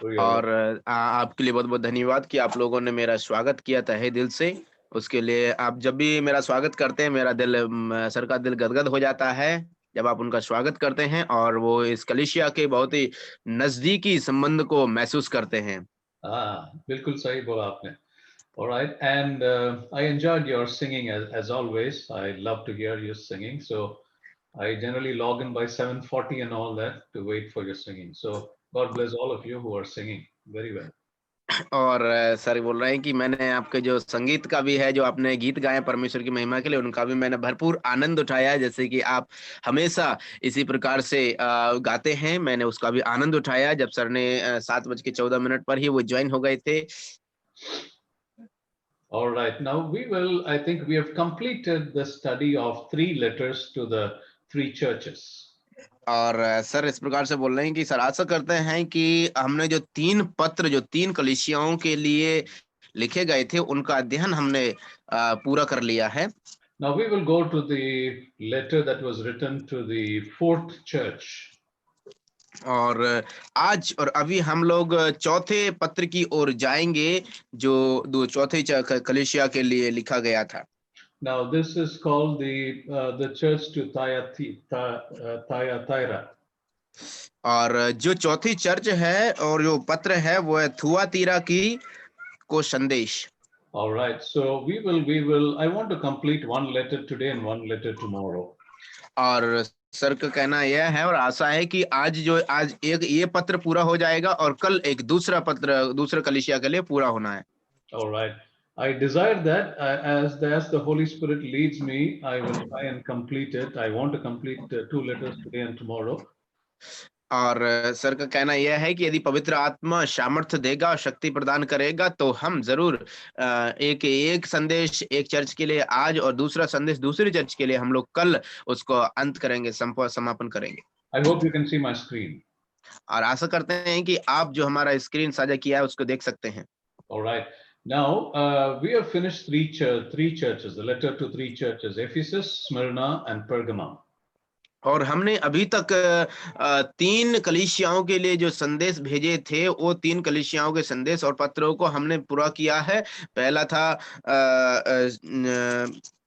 for your और आपके लिए बहुत बहुत धन्यवाद कि आप लोगों ने मेरा स्वागत किया तहे दिल से। उसके लिए आप जब भी मेरा स्वागत करते हैं मेरा दिल सर का दिल गदगद हो जाता है जब आप उनका स्वागत करते हैं और वो इस कलीसिया के बहुत ही नजदीकी संबंध को महसूस करते हैं। बिल्कुल सही बोला आपने. All right, and I enjoyed your singing as always. I love to hear you singing. So I generally log in by 7:40 and all that to wait for your singing. So God bless all of you who are singing very well. और sir बोल रहे हैं कि मैंने आपके जो संगीत का भी है, जो आपने गीत गाए परमेश्वर की महिमा के लिए, उनका भी मैंने भरपूर आनंद उठाया है। जैसे कि आप हमेशा इसी प्रकार से गाते हैं, मैंने उसका भी आनंद उठाया जब सर ने 7:14 पर ही वो जॉइन हो गए थे। All right, now I think we have completed the study of three letters to the three churches. और सर इस प्रकार से बोल रहे हैं कि सर आशा करते हैं कि हमने जो 3 पत्र जो 3 कलीसियाओं के लिए लिखे गए थे, उनका अध्ययन हमने पूरा कर लिया है। Now we will go to the letter that was written to the fourth church. और आज और अभी हम लोग चौथे पत्र की ओर जाएंगे, जो दो चौथे कलीसिया के लिए लिखा गया था। Now this is called the church to Thyatira. और जो चौथी चर्च है और जो पत्र है वो है थुआतीरा की को संदेश। All right, so I want to complete one letter today and one letter tomorrow. और सर का कहना यह है और आशा है कि आज एक ये पत्र पूरा हो जाएगा और कल एक दूसरा पत्र दूसरे कलीसिया के लिए पूरा होना है। All right. I desire that as the Holy Spirit leads me, I will try and complete it. I want to complete two letters today and tomorrow. और सर का कहना यह है कि यदि पवित्र आत्मा सामर्थ्य देगा, शक्ति प्रदान करेगा, तो हम जरूर एक एक संदेश एक चर्च के लिए आज और दूसरा संदेश दूसरी चर्च के लिए हम लोग कल उसको अंत करेंगे, समापन करेंगे। I hope you can see my screen. और आशा करते हैं कि आप जो हमारा स्क्रीन साझा किया है उसको देख सकते हैं। All right. Now we have finished three churches, the letter to three churches: Ephesus, Smyrna, and Pergamum. और हमने अभी तक 3 कलीसियाओं के लिए जो संदेश भेजे थे, वो 3 कलीसियाओं के संदेश और पत्रों को हमने पूरा किया है। पहला था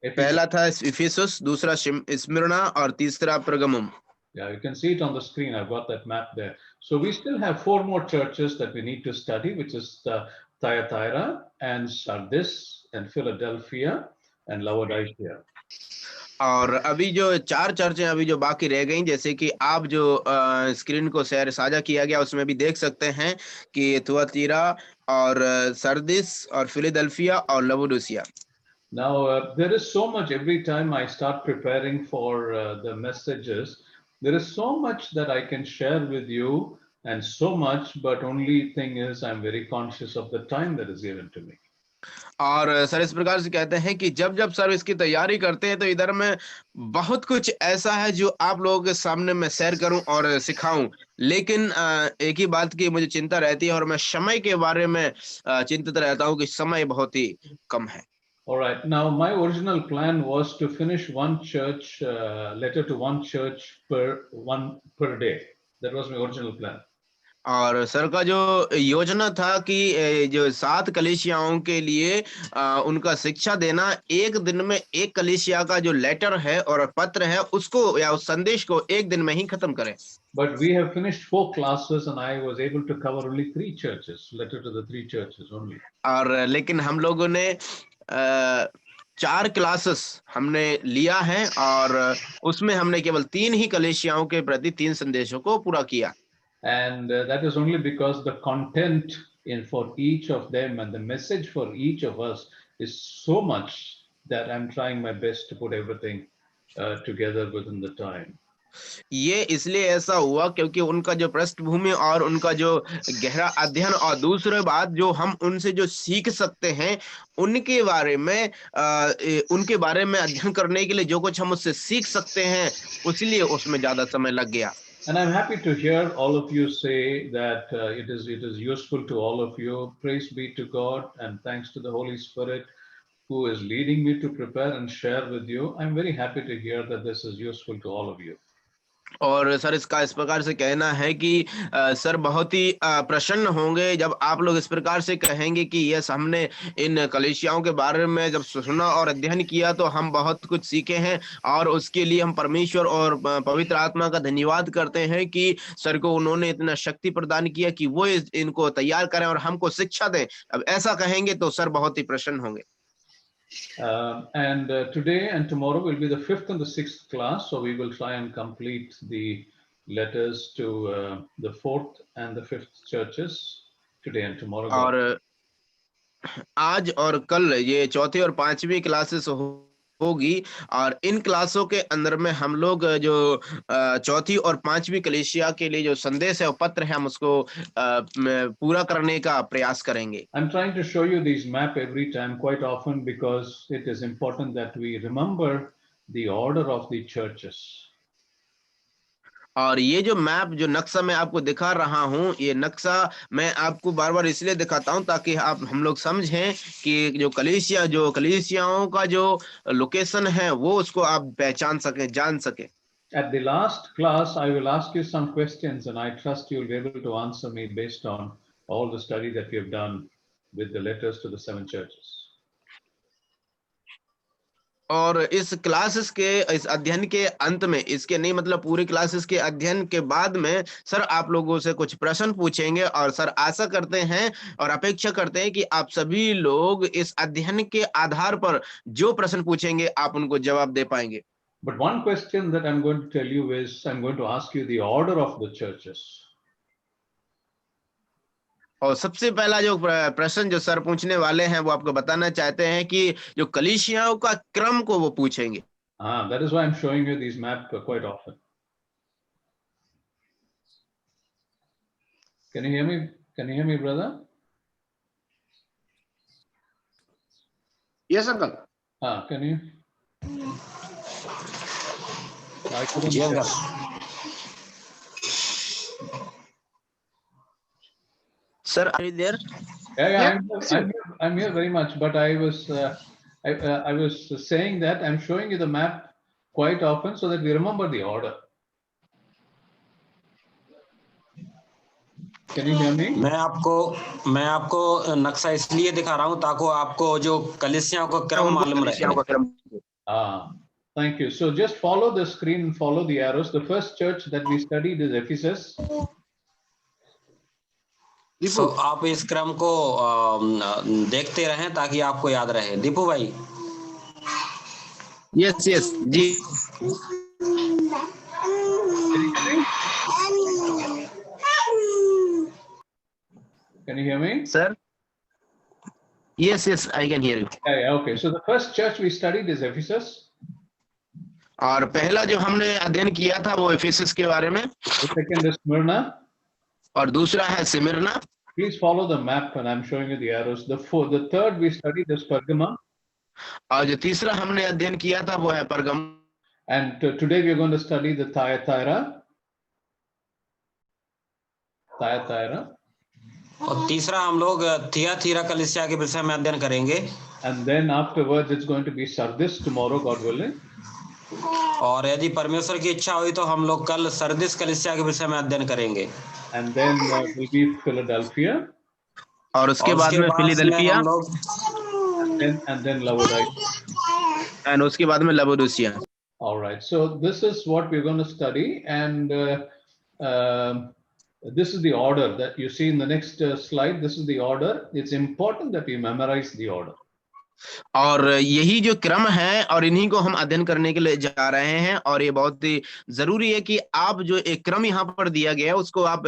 Ephesus. इफिसुस, दूसरा स्मिर्ना और तीसरा परगमुम। Yeah, you can see it on the screen. I've got that map there. So we still have four more churches that we need to study, which is Thyatira and Sardis and Philadelphia and Laodicea. और अभी जो 4 चर्चें अभी जो बाकी रह गई, जैसे कि आप जो स्क्रीन को शेयर साझा किया गया उसमें भी देख सकते हैं कि थुआतीरा और सरदिस और फिलाडेल्फिया और लवोदिकिया। Now, there is so much every time I start preparing for the messages, there is so much that I can share with you, and so much, but only thing is, I'm very conscious of the time that is given to me. और sir इस प्रकार से कहते हैं कि जब जब sir इसकी तैयारी करते हैं तो इधर में बहुत कुछ ऐसा है जो आप लोगों के सामने मैं शेयर करूं और सिखाऊं, लेकिन एक ही बात की मुझे चिंता रहती है और मैं समय के बारे में चिंतित रहता हूं कि समय बहुत ही कम है। All right. Now, my original plan was to finish one church letter to one church per day. That was my original plan. और सर का जो योजना था कि जो 7 कलीसियाओं के लिए उनका शिक्षा देना, एक दिन में एक कलीसिया का जो लेटर है और पत्र है उसको या उस संदेश को एक दिन में ही खत्म करें। But we have finished 4 classes, and I was able to cover only three churches. Letter to the three churches only. और लेकिन हम लोगों ने 4 क्लासेस हमने लिया है और उसमें हमने केवल 3 ही कलीसियाओं के प्रति 3 संदेशों को पूरा किया। And that is only because the content in for each of them and the message for each of us is so much that I'm trying my best to put everything together within the time. ये इसलिए ऐसा हुआ क्योंकि उनका जो पृष्ठभूमि और उनका जो गहरा अध्ययन और दूसरी बात जो हम उनसे जो सीख सकते हैं उनके बारे में उनके बारे में अध्ययन करने के लिए जो कुछ हम उससे सीख सकते हैं, इसलिए उसमें ज्यादा समय लग गया। And I'm happy to hear all of you say that it is useful to all of you. Praise be to God and thanks to the Holy Spirit who is leading me to prepare and share with you. I'm very happy to hear that this is useful to all of you. और sir इसका इस प्रकार से कहना है कि sir बहुत ही प्रसन्न होंगे जब आप लोग इस प्रकार से कहेंगे कि यस, हमने इन कलीसियाओं के बारे में जब सुना और अध्ययन किया तो हम बहुत कुछ सीखे हैं, और उसके लिए हम परमेश्वर और पवित्र आत्मा का धन्यवाद करते हैं कि सर को उन्होंने इतना शक्ति प्रदान किया कि वो इनको तैयार करें और हमको शिक्षा दें। अब ऐसा कहेंगे तो सर बहुत ही प्रसन्न होंगे। And today and tomorrow will be the 5th and the 6th class. So we will try and complete the letters to the 4th and the 5th churches today and tomorrow. God. और आज और कल ये चौथी और पांचवी classes होगी, और इन क्लासों के अंदर में हम लोग जो चौथी और पांचवी कलीसिया के लिए जो संदेश है और पत्र है, हम उसको पूरा करने का प्रयास करेंगे। I'm trying to show you these map every time quite often because it is important that we remember the order of the churches. और ये जो मैप, जो नक्शा मैं आपको दिखा रहा हूँ, ये नक्शा मैं आपको बार बार इसलिए दिखाता हूँ ताकि हम लोग समझें कि जो कलीसियाओं का जो लोकेशन है वो उसको आप पहचान सकें, जान सकें। At the last class, I will ask you some questions, and I trust you'll be able to answer me based on all the study that we have done with the letters to the 7 churches. और इस classes के, इस अध्ययन के अंत में, इसके नहीं मतलब पूरी क्लासेस के अध्ययन के बाद में सर आप लोगों से कुछ प्रश्न पूछेंगे, और सर आशा करते हैं और अपेक्षा करते हैं कि आप सभी लोग इस अध्ययन के आधार पर जो प्रश्न पूछेंगे आप उनको जवाब दे पाएंगे। But one question that I'm going to tell you is, I'm going to ask you the order of the churches. और सबसे पहला जो प्रश्न जो सर पूछने वाले हैं वो आपको बताना चाहते हैं कि जो कलीसियाओं का क्रम को वो पूछेंगे। That is why I'm showing you these maps quite often. Can you hear me? Can you hear me, brother? Yes, uncle. Can you? I couldn't जी hear. Uncle. Sir, are you there? Yeah, I'm here very much. But I was saying that I'm showing you the map quite often so that we remember the order. Can you hear me? मैं आपको नक्शा इसलिए दिखा रहा हूँ ताकि आपको जो कलीसियाओं का क्रम मालूम रहे। Thank you. So just follow the screen and follow the arrows. The first church that we studied is Ephesus. So आप इस क्रम को देखते रहें ताकि आपको याद रहे। दीपू भाई। Yes, ji. Can you hear me? Sir? Yes, I can hear you. Yeah, okay. So the first church we studied is Ephesus. और पहला जो हमने अध्ययन किया था वो एफेसस के बारे में। The second is Smyrna. और दूसरा है Smyrna. Please follow the map and I'm showing you the arrows. The third we studied is Pergamum. और जो तीसरा हमने अध्ययन किया था वो है परगम। And today we are going to study the Thyatira. और तीसरा हम लोग थियाथीरा कलीसिया के विषय में अध्ययन करेंगे। And then afterwards it's going to be Sardis tomorrow, God willing. और यदि परमेश्वर की इच्छा हुई तो हम लोग कल सरदिस कलीसिया के विषय में अध्ययन करेंगे। And then will be Philadelphia. और उसके बाद में Philadelphia. And then Laodicea. And उसके बाद में लवोदुसिया। All right. So this is what we're going to study, and this is the order that you see in the next slide. This is the order. It's important that you memorize the order. और यही जो क्रम है और इन्हीं को हम अध्ययन करने के लिए जा रहे हैं, और ये बहुत ही जरूरी है कि आप जो एक क्रम यहाँ पर दिया गया है उसको आप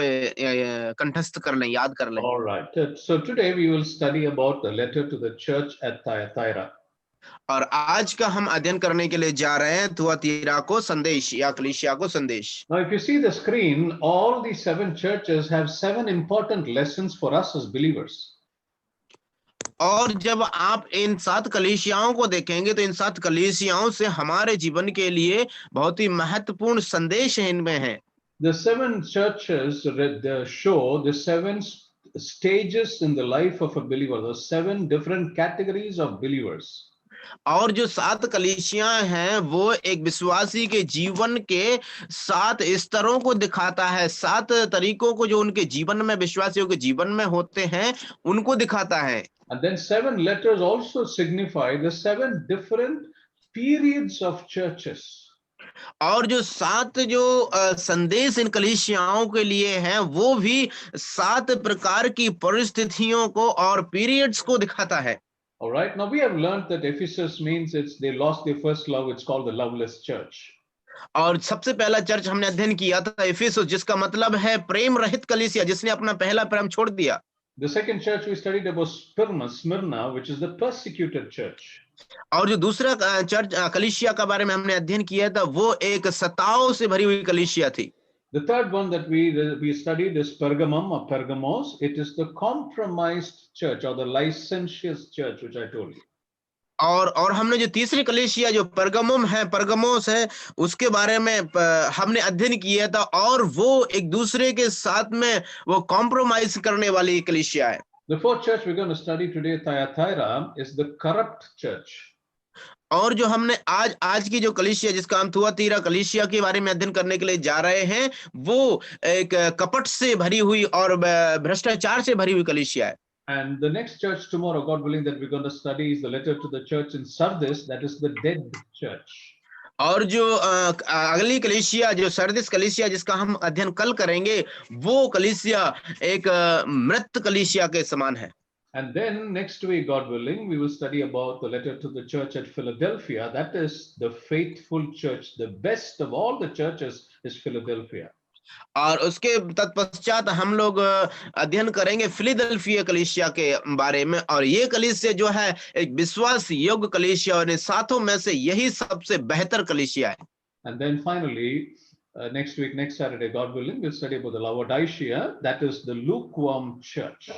कंठस्थ कर लें, याद कर लें। All right. So today we will study about the letter to the church at Thyatira. और आज का हम अध्ययन करने के लिए जा रहे हैं थुआतीरा को संदेश या कलीसिया को संदेश। Now, if you see the screen, all the 7 churches have 7 important lessons for us as believers. और जब आप इन 7 कलीसियाओं को देखेंगे तो इन 7 कलीसियाओं से हमारे जीवन के लिए बहुत ही महत्वपूर्ण संदेश इनमें है। The 7 churches show the 7 stages in the life of a believer, the 7 different categories of believers. और जो 7 कलीसियां हैं वो एक विश्वासी के जीवन के 7 स्तरों को दिखाता है, 7 तरीकों को जो उनके जीवन में, विश्वासियों के जीवन में होते हैं, उनको दिखाता है। And then 7 letters also signify the 7 different periods of churches. और जो 7 जो संदेश इन कलीसियाओं के लिए हैं, वो भी 7 प्रकार की परिस्थितियों को और पीरियड्स को दिखाता है। All right. Now we have learned that Ephesus means they lost their first love. It's called the loveless church. और सबसे पहला चर्च हमने अध्ययन किया था इफिसुस, जिसका मतलब है प्रेम रहित कलीसिया, जिसने अपना पहला प्रेम छोड़ दिया। The second church we studied was Smyrna, which is the persecuted church. और जो दूसरा चर्च कलीसिया का बारे में हमने अध्ययन किया था, वो एक सताओं से भरी हुई कलीसिया थी। The third one that we studied is Pergamum or Pergamos. It is the compromised church or the licentious church, which I told you. और हमने जो तीसरी कलीसिया जो परगमोस है, उसके बारे में हमने अध्ययन किया था, और वो एक दूसरे के साथ में वो कॉम्प्रोमाइज करने वाली कलीसिया है। The fourth church we're going to study today, Thyatira, is the corrupt church. और जो हमने आज की जो कलीसिया, जिसका हम थुआतीरा कलीसिया के बारे में अध्ययन करने के लिए जा रहे हैं, वो एक कपट से भरी हुई और भ्रष्टाचार से भरी हुई कलीसिया है। And the next church tomorrow, God willing, that we're going to study is the letter to the church in Sardis, that is the dead church. और जो अगली कलीसिया जो सरदिस कलीसिया, जिसका हम अध्ययन कल करेंगे, वो कलीसिया एक मृत कलीसिया के समान है। And then next week, God willing, we will study about the letter to the church at Philadelphia. That is the faithful church. The best of all the churches is Philadelphia. और उसके तत्पश्चात हम लोग अध्ययन करेंगे फिलाडेल्फिया कलीसिया के बारे में, और ये कलीसिया जो है एक विश्वास योग्य कलीसिया, और इन सातों में से यही सबसे बेहतर कलीसिया है। And then finally, next week, next Saturday, God willing, we'll study about the Laodicea. That is the lukewarm church.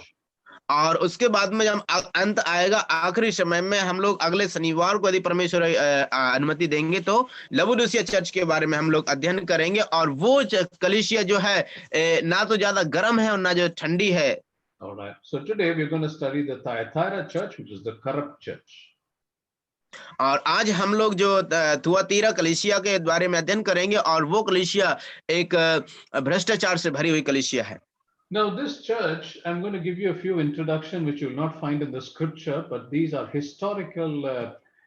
और उसके बाद में जब अंत आएगा, आखिरी समय में, हम लोग अगले शनिवार को यदि परमेश्वर अनुमति देंगे तो लवोदिकिया चर्च के बारे में हम लोग अध्ययन करेंगे, और वो कलीसिया जो है ना तो ज्यादा गर्म है और ना जो ठंडी है। All right. So today we're going to study the Thyatira church, which is the corrupt church. और आज हम लोग जो थुआतीरा कलीसिया के बारे में अध्ययन करेंगे, और वो कलीसिया एक भ्रष्टाचार से भरी हुई कलीसिया है। Now, this church, I'm going to give you a few introduction which you'll not find in the scripture, but these are historical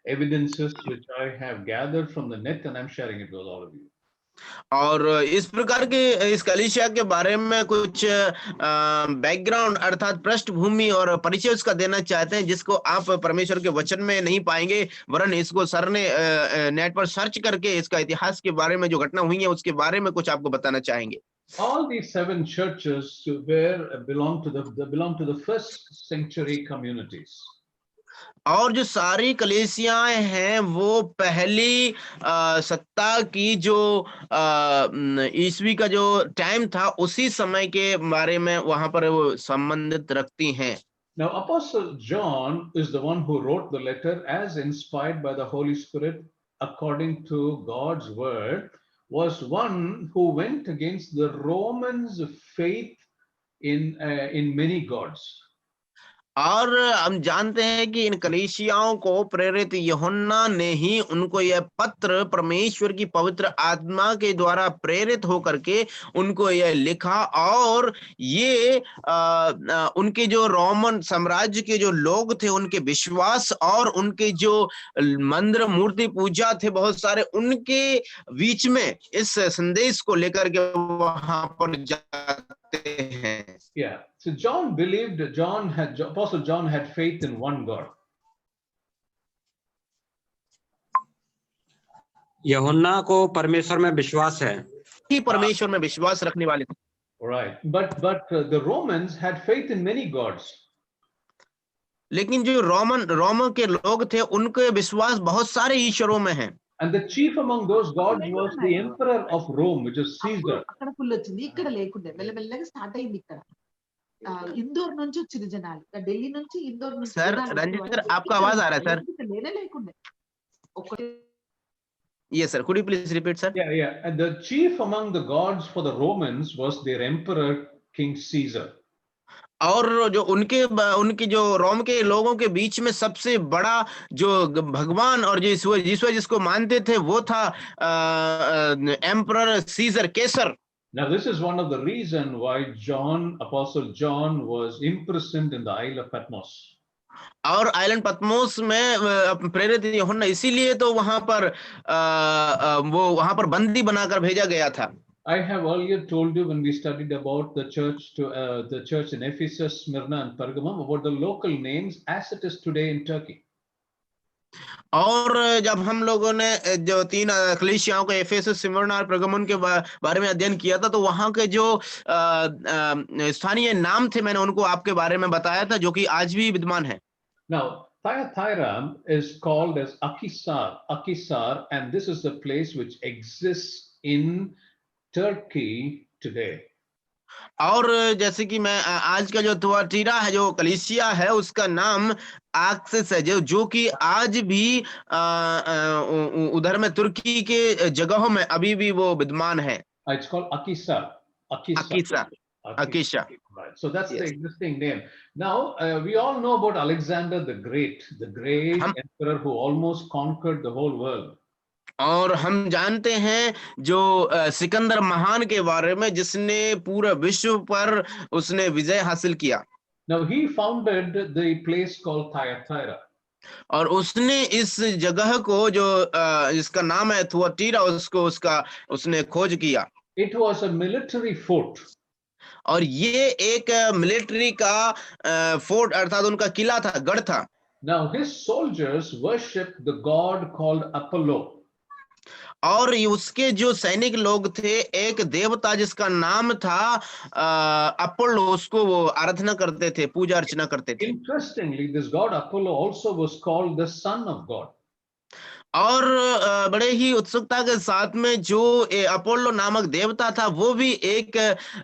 evidences which I have gathered from the net, and I'm sharing it with all of you. और इस प्रकार के इस कलीसिया के बारे में कुछ बैकग्राउंड अर्थात पृष्ठभूमि और परिचय उसका देना चाहते हैं, जिसको आप परमेश्वर के वचन में नहीं पाएंगे, वरन इसको सर ने नेट पर सर्च करके इसका इतिहास के बारे में जो घटना हुई है उसके बारे में कुछ आपको बताना चाहेंगे। All these 7 churches belong to the first century communities. और जो सारी कलीसियाएं हैं वो पहली सत्ता की जो ईस्वी का जो टाइम था, उसी समय के बारे में वहां पर वो संबंधित रखती हैं। Now, Apostle John is the one who wrote the letter as inspired by the Holy Spirit according to God's word, was one who went against the Romans' faith in many gods. और हम जानते हैं कि इन कलीसियाओं को प्रेरित यूहन्ना ने ही उनको यह पत्र परमेश्वर की पवित्र आत्मा के द्वारा प्रेरित होकर के उनको यह लिखा, और ये उनके जो रोमन साम्राज्य के जो लोग थे, उनके विश्वास और उनके जो मंदिर मूर्ति पूजा थे बहुत सारे, उनके बीच में इस संदेश को लेकर के वहां पर जाते हैं। Yeah. So Apostle John had faith in one God. यूहन्ना को परमेश्वर में विश्वास है, ही परमेश्वर में विश्वास रखने वाले थे। Right. But the Romans had faith in many gods. लेकिन जो रोमन के लोग थे, उनके विश्वास बहुत सारे ईश्वरों में हैं। And the chief among those gods was the emperor of Rome, which is Caesar. అక్కడ ఫుల్ వచ్చింది, ఇక్కడ లేకుండే మెల్లమెల్లగా స్టార్ట్ అయింది ఇక్కడ ఇందోర్ నుంచి వచ్చింది జనాలు, ఢిల్లీ నుంచి ఇందోర్ నుంచి। सर रंजित सर, आपका आवाज आ रहा है सर? లేనే లేకుండే ఒక్కటే। Yes sir, could you please repeat sir? Yeah. And the chief among the gods for the Romans was their emperor, King Caesar. और जो उनके जो रोम के लोगों के बीच में सबसे बड़ा जो भगवान और जो यीशु जिसको मानते थे वो था emperor Caesar, Kaiser. Now, this is one of the reasons why Apostle John was imprisoned in the Isle of Patmos. और आइलैंड पतमोस में प्रेरित यूहन्ना इसीलिए तो वहां पर वो वहां पर बंदी बनाकर भेजा गया था। I have earlier told you when we studied about the church in Ephesus, Smyrna, and Pergamum, about the local names as it is today in Turkey. और जब हम लोगों ने जो 3 कलीसियाओं को एफेसस, स्मिर्ना और परगमुन के बारे में अध्ययन किया था, तो वहां के जो स्थानीय नाम थे मैंने उनको आपके बारे में बताया था, जो कि आज भी विद्यमान है। Now, Thyatira is called as Akhisar, and this is the place which exists in Turkey today. और जैसे कि मैं आज का जो थुआतीरा है, जो कलीसिया है, उसका नाम आक्सिस है, जो कि आज भी उधर में तुर्की के जगहों में अभी भी वो विद्यमान है। It's called Akhisar. Akhisar. Right. So that's the existing name. Now, we all know about Alexander the Great emperor who almost conquered the whole world. और हम जानते हैं जो सिकंदर महान के बारे में, जिसने पूरे विश्व पर उसने विजय हासिल किया। Now, he founded the place called Thyatira. और उसने इस जगह को जो जिसका नाम है थुआतीरा, उसने खोज किया। It was a military fort. और ये एक मिलिट्री का फोर्ट अर्थात उनका किला था, गढ़ था। Now his soldiers worshipped the god called Apollo. और उसके जो सैनिक लोग थे, एक देवता जिसका नाम था अपोलो, उसको वो आराधना करते थे, पूजा अर्चना करते थे। Interestingly, this god Apollo also was called the son of God. और बड़े ही उत्सुकता के साथ में जो अपोलो नामक देवता था, वो भी एक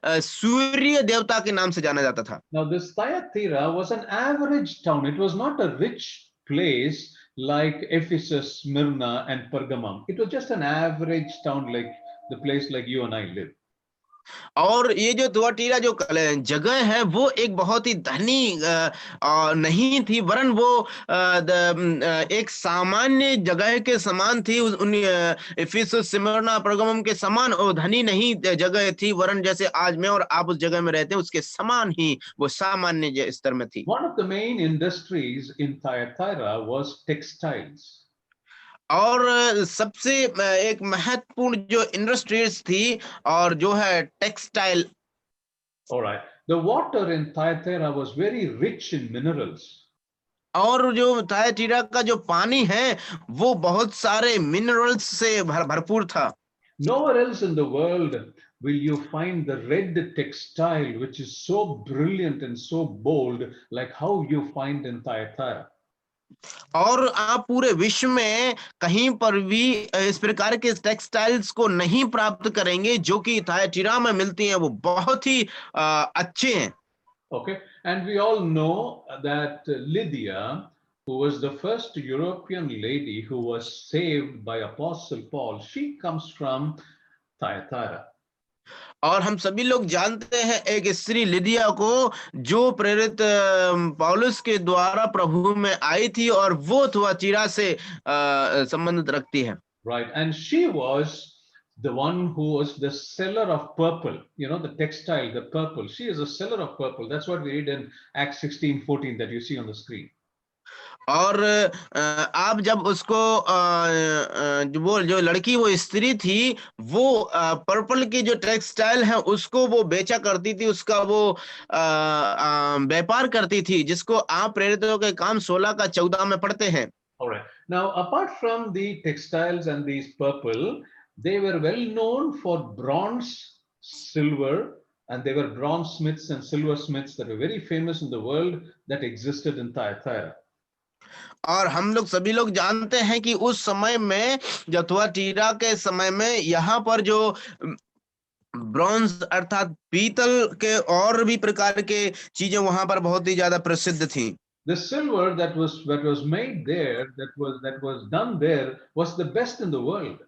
सूर्य देवता के नाम से जाना जाता था। Now this Thyatira was an average town. It was not a rich place like Ephesus, Smyrna, and Pergamum. It was just an average town, like the place like you and I live. और ये जो Thyatira जो जगह है, वो एक बहुत ही धनी नहीं थी, वरन वो एक सामान्य जगह के समान थी। एफिसस, स्मिर्ना, परगमुम के समान और धनी नहीं जगह थी, वरन जैसे आज मैं और आप उस जगह में रहते हैं, उसके समान ही वो सामान्य स्तर में थी। One of the main industries in Thyatira was textiles. और सबसे एक महत्वपूर्ण जो इंडस्ट्रीज थी और जो है textile. All right. The water in Thyatira was very rich in minerals. और जो थायतीरा का जो पानी है, वो बहुत सारे मिनरल्स से भरपूर था। Nowhere else in the world will you find the red textile which is so brilliant and so bold like how you find in Thyatira. और आप पूरे विश्व में कहीं पर भी इस प्रकार के टेक्सटाइल्स को नहीं प्राप्त करेंगे जो कि थायतीरा में मिलती हैं। वो बहुत ही अच्छे हैं। Okay, and we all know that Lydia, who was the first European lady who was saved by Apostle Paul, she comes from Thyatira. और हम सभी लोग जानते हैं एक स्त्री लिदिया को, जो प्रेरित पौलुस के द्वारा प्रभु में आई थी, और वो थुआतीरा से संबंधित रखती है। Right, and she was the one who was the seller of purple, you know, the textile, the purple. She is a seller of purple. That's what we read in Acts 16:14 that you see on the screen. और आप जब उसको वो जो लड़की, वो स्त्री थी, वो पर्पल की जो टेक्सटाइल है उसको वो बेचा करती थी, उसका वो व्यापार करती थी, जिसको आप प्रेरितों के काम 16 का 14 में पढ़ते हैं। All right. Now, apart from the textiles and these purple, they were well known for bronze, silver, and they were bronze smiths and silver smiths that were very famous in the world that existed in Thyatira. और हम लोग सभी लोग जानते हैं कि उस समय में, जब थुआतीरा के समय में, यहाँ पर जो ब्रॉन्ज अर्थात पीतल के और भी प्रकार के चीजें वहां पर बहुत ही ज्यादा प्रसिद्ध थी। The silver that was made there, that was done there, was the best in the world.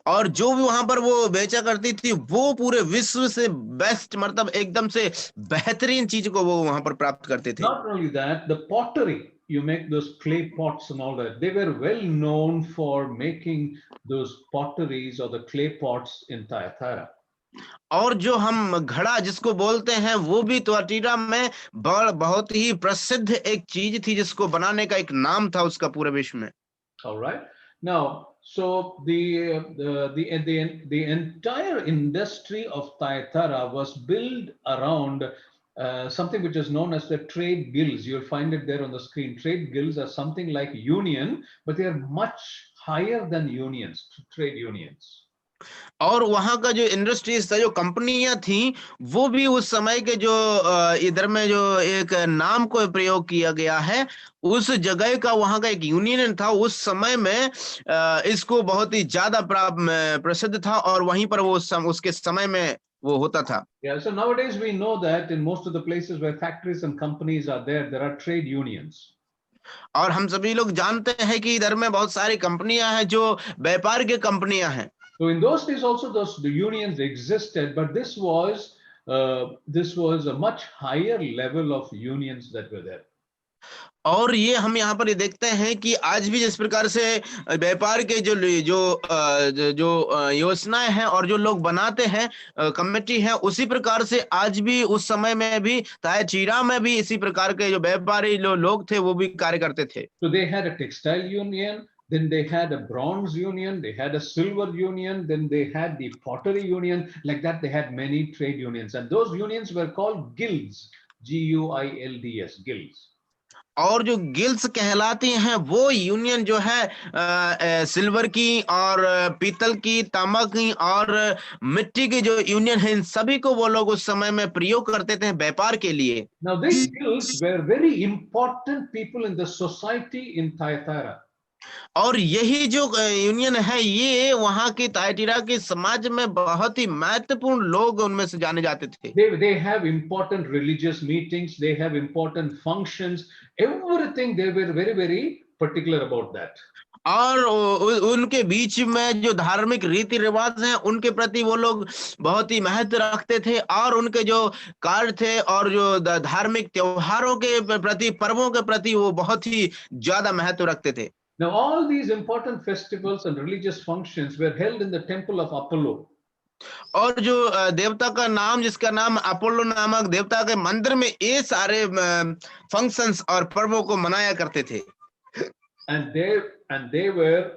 और जो भी वहां पर वो बेचा करती थी वो पूरे विश्व से बेस्ट, मतलब एकदम से बेहतरीन चीज को वो वहां पर प्राप्त करते थे। Not only that, the pottery, you make those clay pots and all that. They were well known for making those potteries or the clay pots in Thyatira. और जो हम घड़ा जिसको बोलते हैं वो भी त्वटीरा में बहुत ही प्रसिद्ध एक चीज थी, जिसको बनाने का एक नाम था उसका पूरे विश्व में। All right. Now, so the entire industry of Thyatira was built around something which is known as the trade guilds. You'll find it there on the screen. Trade guilds are something like union, but they are much higher than unions, trade unions. और वहां का जो industries था, जो कंपनियां थी, वो भी उस समय के जो इधर में जो एक नाम को प्रयोग किया गया है, उस जगह का वहां का एक यूनियन था उस समय में, इसको बहुत ही ज्यादा प्रसिद्ध था और वहीं पर वो उसके समय में वो होता था। Yeah, so nowadays we know that in most of the places where factories and companies are there are trade unions. और हम सभी लोग जानते हैं कि इधर में बहुत सारी कंपनियां हैं जो व्यापार की कंपनियां हैं। So in those days also the unions existed, but this was a much higher level of unions that were there. और ये हम यहाँ पर ये देखते हैं कि आज भी जिस प्रकार से व्यापार के जो योजनाएं हैं और जो लोग बनाते हैं कमेटी है, उसी प्रकार से आज भी उस समय में भी तायचीरा में भी इसी प्रकार के जो व्यापारी लोग थे वो भी कार्य करते थे। So they had a textile union, then they had a bronze union, they had a silver union, then they had the pottery union. Like that, they had many trade unions, and those unions were called guilds, Guilds, guilds. और जो guilds कहलाती हैं वो union जो है silver की और पीतल की, तांबा की और मिट्टी की जो यूनियन है, इन सभी को वो लोग उस समय में प्रयोग करते थे व्यापार के लिए। Now these guilds were very important people in the society in Thyatira. और यही जो यूनियन है ये वहां की तायटीरा के समाज में बहुत ही महत्वपूर्ण लोग उनमें से जाने जाते थे। They have important religious meetings, they have important functions, everything. They were very, very particular about that. और उनके बीच में जो धार्मिक रीति रिवाज हैं उनके प्रति वो लोग बहुत ही महत्व रखते थे, और उनके जो कार्य थे और जो धार्मिक त्योहारों के प्रति, पर्वों के प्रति वो बहुत ही ज्यादा महत्व रखते थे। Now all these important festivals and religious functions were held in the temple of Apollo. और जो देवता का नाम, जिसका नाम अपोलो नामक देवता के मंदिर में ये सारे फंक्शंस और पर्वों को मनाया करते थे। And they were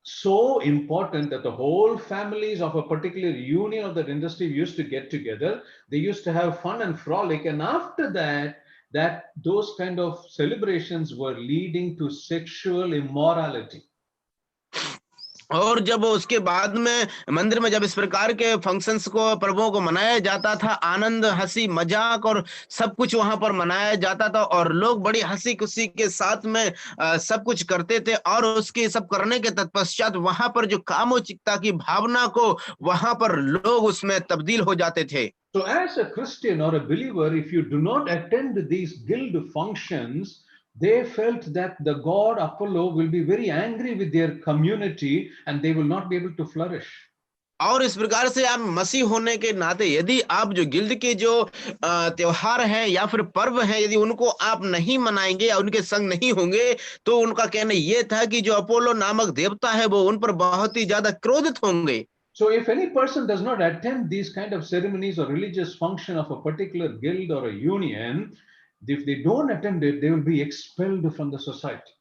so important that the whole families of a particular union of that industry used to get together. They used to have fun and frolic, and after that those kind of celebrations were leading to sexual immorality. और जब उसके बाद में मंदिर में जब इस प्रकार के फंक्शंस को, पर्वों को मनाया जाता था, आनंद, हंसी, मजाक और सब कुछ वहां पर मनाया जाता था, और लोग बड़ी हंसी खुशी के साथ में सब कुछ करते थे, और उसके सब करने के तत्पश्चात वहां पर जो कामोचिकता की भावना को वहां पर लोग उसमें तब्दील हो जाते थे। So as a Christian or a believer, if you do not attend these guild functions, they felt that the god Apollo will be very angry with their community and they will not be able to flourish. और इस प्रकार से आप मसीह होने के नाते यदि आप जो गिल्ड के जो त्योहार हैं या फिर पर्व हैं, यदि उनको आप नहीं मनाएंगे या उनके संग नहीं होंगे, तो उनका कहना ये था कि जो अपोलो नामक देवता है वो उन पर बहुत ही ज्यादा क्रोधित होंगे। So if any person does not attend these kind of ceremonies or religious function of a particular guild or a union, if they don't attend it, they will be expelled from the society.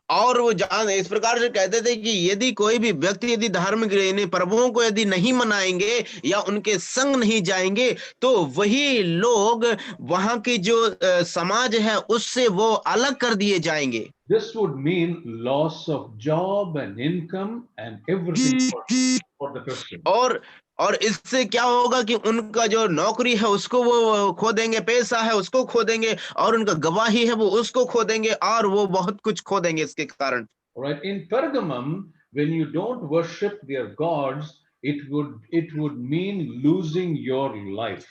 और वो इस प्रकार से कहते थे कि यदि कोई भी व्यक्ति यदि धार्मिक पर्वों को यदि नहीं मनाएंगे या उनके संग नहीं जाएंगे, तो वही लोग वहां की जो समाज है उससे वो अलग कर दिए जाएंगे। This would mean loss of job and income and everything for the Christian. और इससे क्या होगा कि उनका जो नौकरी है उसको वो खो देंगे, पैसा है उसको खो देंगे, और उनका गवाही है वो उसको खो देंगे, और वो बहुत कुछ खो देंगे इसके कारण। Right, in Pergamum, when you don't worship their gods, it would mean losing your life.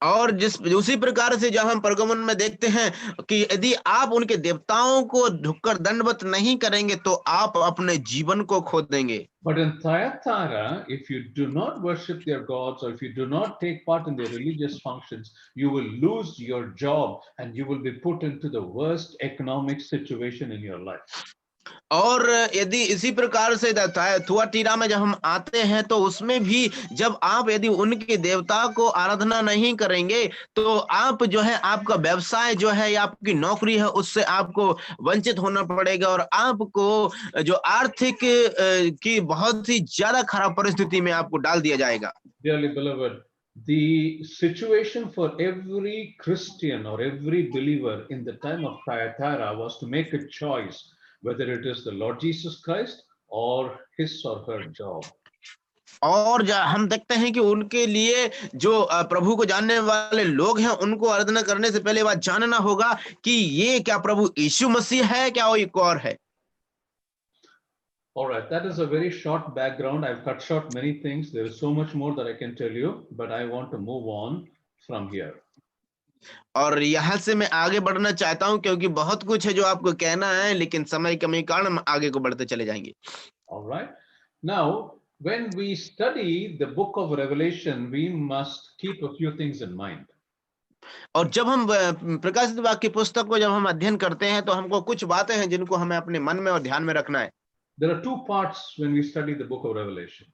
और उसी प्रकार से जब हम परगमन में देखते हैं कि यदि आप उनके देवताओं को झुककर दंडवत नहीं करेंगे तो आप अपने जीवन को खो देंगे। But in Thyatira, if you do not worship their gods or if you do not take part in their religious functions, you will lose your job and you will be put into the worst economic situation in your life. और यदि इसी प्रकार से Thyatira में जब हम आते हैं तो उसमें भी जब आप यदि उनके देवता को आराधना नहीं करेंगे तो आप जो है आपका व्यवसाय जो है या आपकी नौकरी है उससे आपको वंचित होना पड़ेगा और आपको जो आर्थिक की बहुत ही ज्यादा खराब परिस्थिति में आपको डाल दिया जाएगा। Dearly beloved, the situation for every Christian or every believer in the time of Thyatira was to make a choice whether it is the Lord Jesus Christ or his or her job. और हम देखते हैं कि उनके लिए जो प्रभु को जानने वाले लोग हैं उनको आराधना करने से पहले बात जानना होगा कि ये क्या प्रभु यीशु मसीह है क्या कोई और है। All right, that is a very short background. I've cut short many things. There is so much more that I can tell you, but I want to move on from here. और यहाँ से मैं आगे बढ़ना चाहता हूँ क्योंकि बहुत कुछ है जो आपको कहना है लेकिन समय कमी के कारण हम आगे को बढ़ते चले जाएंगे। All right. Now, when we study the book of Revelation, we must keep a few things in mind. और जब हम प्रकाशित वाक्य पुस्तक को जब हम अध्ययन करते हैं तो हमको कुछ बातें हैं जिनको हमें अपने मन में और ध्यान में रखना है। There are two parts when we study the book of Revelation.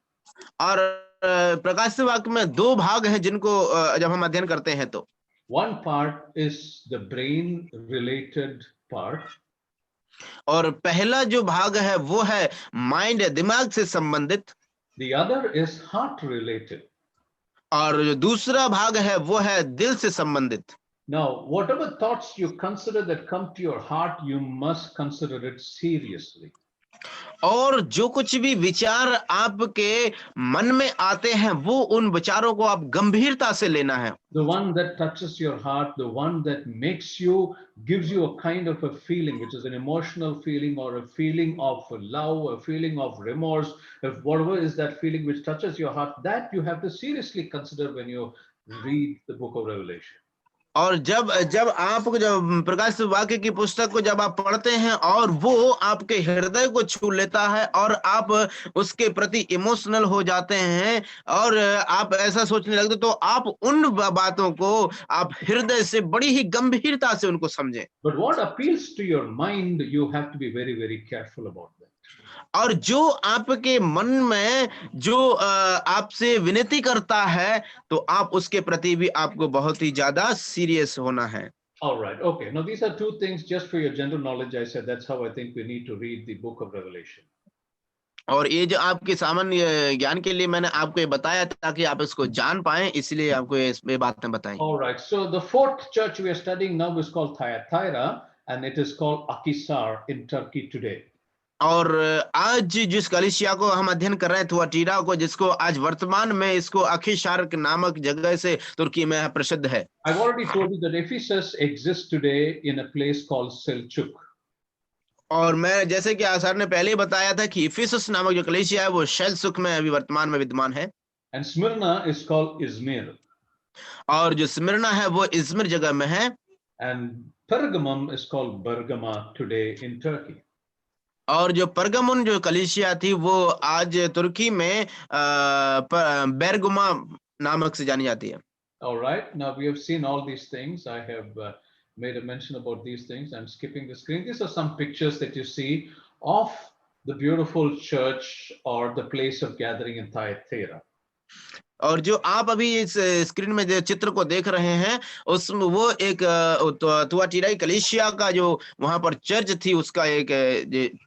और प्रकाशित वाक्य में दो भाग हैं जिनको जब हम अध्ययन करते हैं तो One part is the brain related part. और पहला जो भाग है वो है माइंड या दिमाग से संबंधित। The other is heart related. और जो दूसरा भाग है वो है दिल से संबंधित। Now, whatever thoughts you consider that come to your heart, you must consider it seriously. और जो कुछ भी विचार आपके मन में आते हैं वो उन विचारों को आप गंभीरता से लेना है। The one that touches your heart, the one that makes you, gives you a kind of a feeling, which is an emotional feeling or a feeling of love, a feeling of remorse, if whatever is that feeling which touches your heart, that you have to seriously consider when you read the book of Revelation. और जब आप जब प्रकाशित वाक्य की पुस्तक को जब आप पढ़ते हैं और वो आपके हृदय को छू लेता है और आप उसके प्रति इमोशनल हो जाते हैं और आप ऐसा सोचने लगते तो आप उन बातों को आप हृदय से बड़ी ही गंभीरता से उनको समझें। But what appeals to your mind, you have to be very, very careful about that. और जो आपके मन में जो आपसे विनती करता है तो आप उसके प्रति भी आपको बहुत ही ज्यादा सीरियस होना है। All right. Okay. Now, these are two things just for your general knowledge. I said that's how I think we need to read the book of Revelation. और ये जो आपके सामान्य ज्ञान के लिए मैंने आपको ये बताया ताकि आप इसको जान पाएं, इसलिए आपको ये बातें बताई। All right. So the fourth church we are studying now is called Thyatira, and it is called Akhisar in Turkey today. और आज जिस कलीसिया को हम अध्ययन कर रहे हैं थुआतीरा को, जिसको आज वर्तमान में इसको अखीशार नामक जगह से तुर्की में प्रसिद्ध है। I've already told you that Ephesus exists today in a place called Selçuk. और मैं जैसे कि आसार ने पहले ही बताया था कि इफिसस नामक जो कलीसिया है वो सेल्जुक में अभी वर्तमान में विद्यमान है। And Smyrna is called Izmir. और जो स्मिरना है वो इज़मिर जगह में है। And Pergamum is called Bergama today in Turkey. और जो परगमुन जो कलीसिया थी वो आज तुर्की में बेरगुमा नामक से जानी जाती है। All right. Now we have seen all these things. I have made a mention about these things. I'm skipping the screen. These are some pictures that you see of the beautiful church or the place of gathering in Thyatira. और जो आप अभी इस screen में जो चित्र को देख रहे हैं उसमें वो एक थुआतीराई कलीसिया का जो वहां पर चर्च थी उसका एक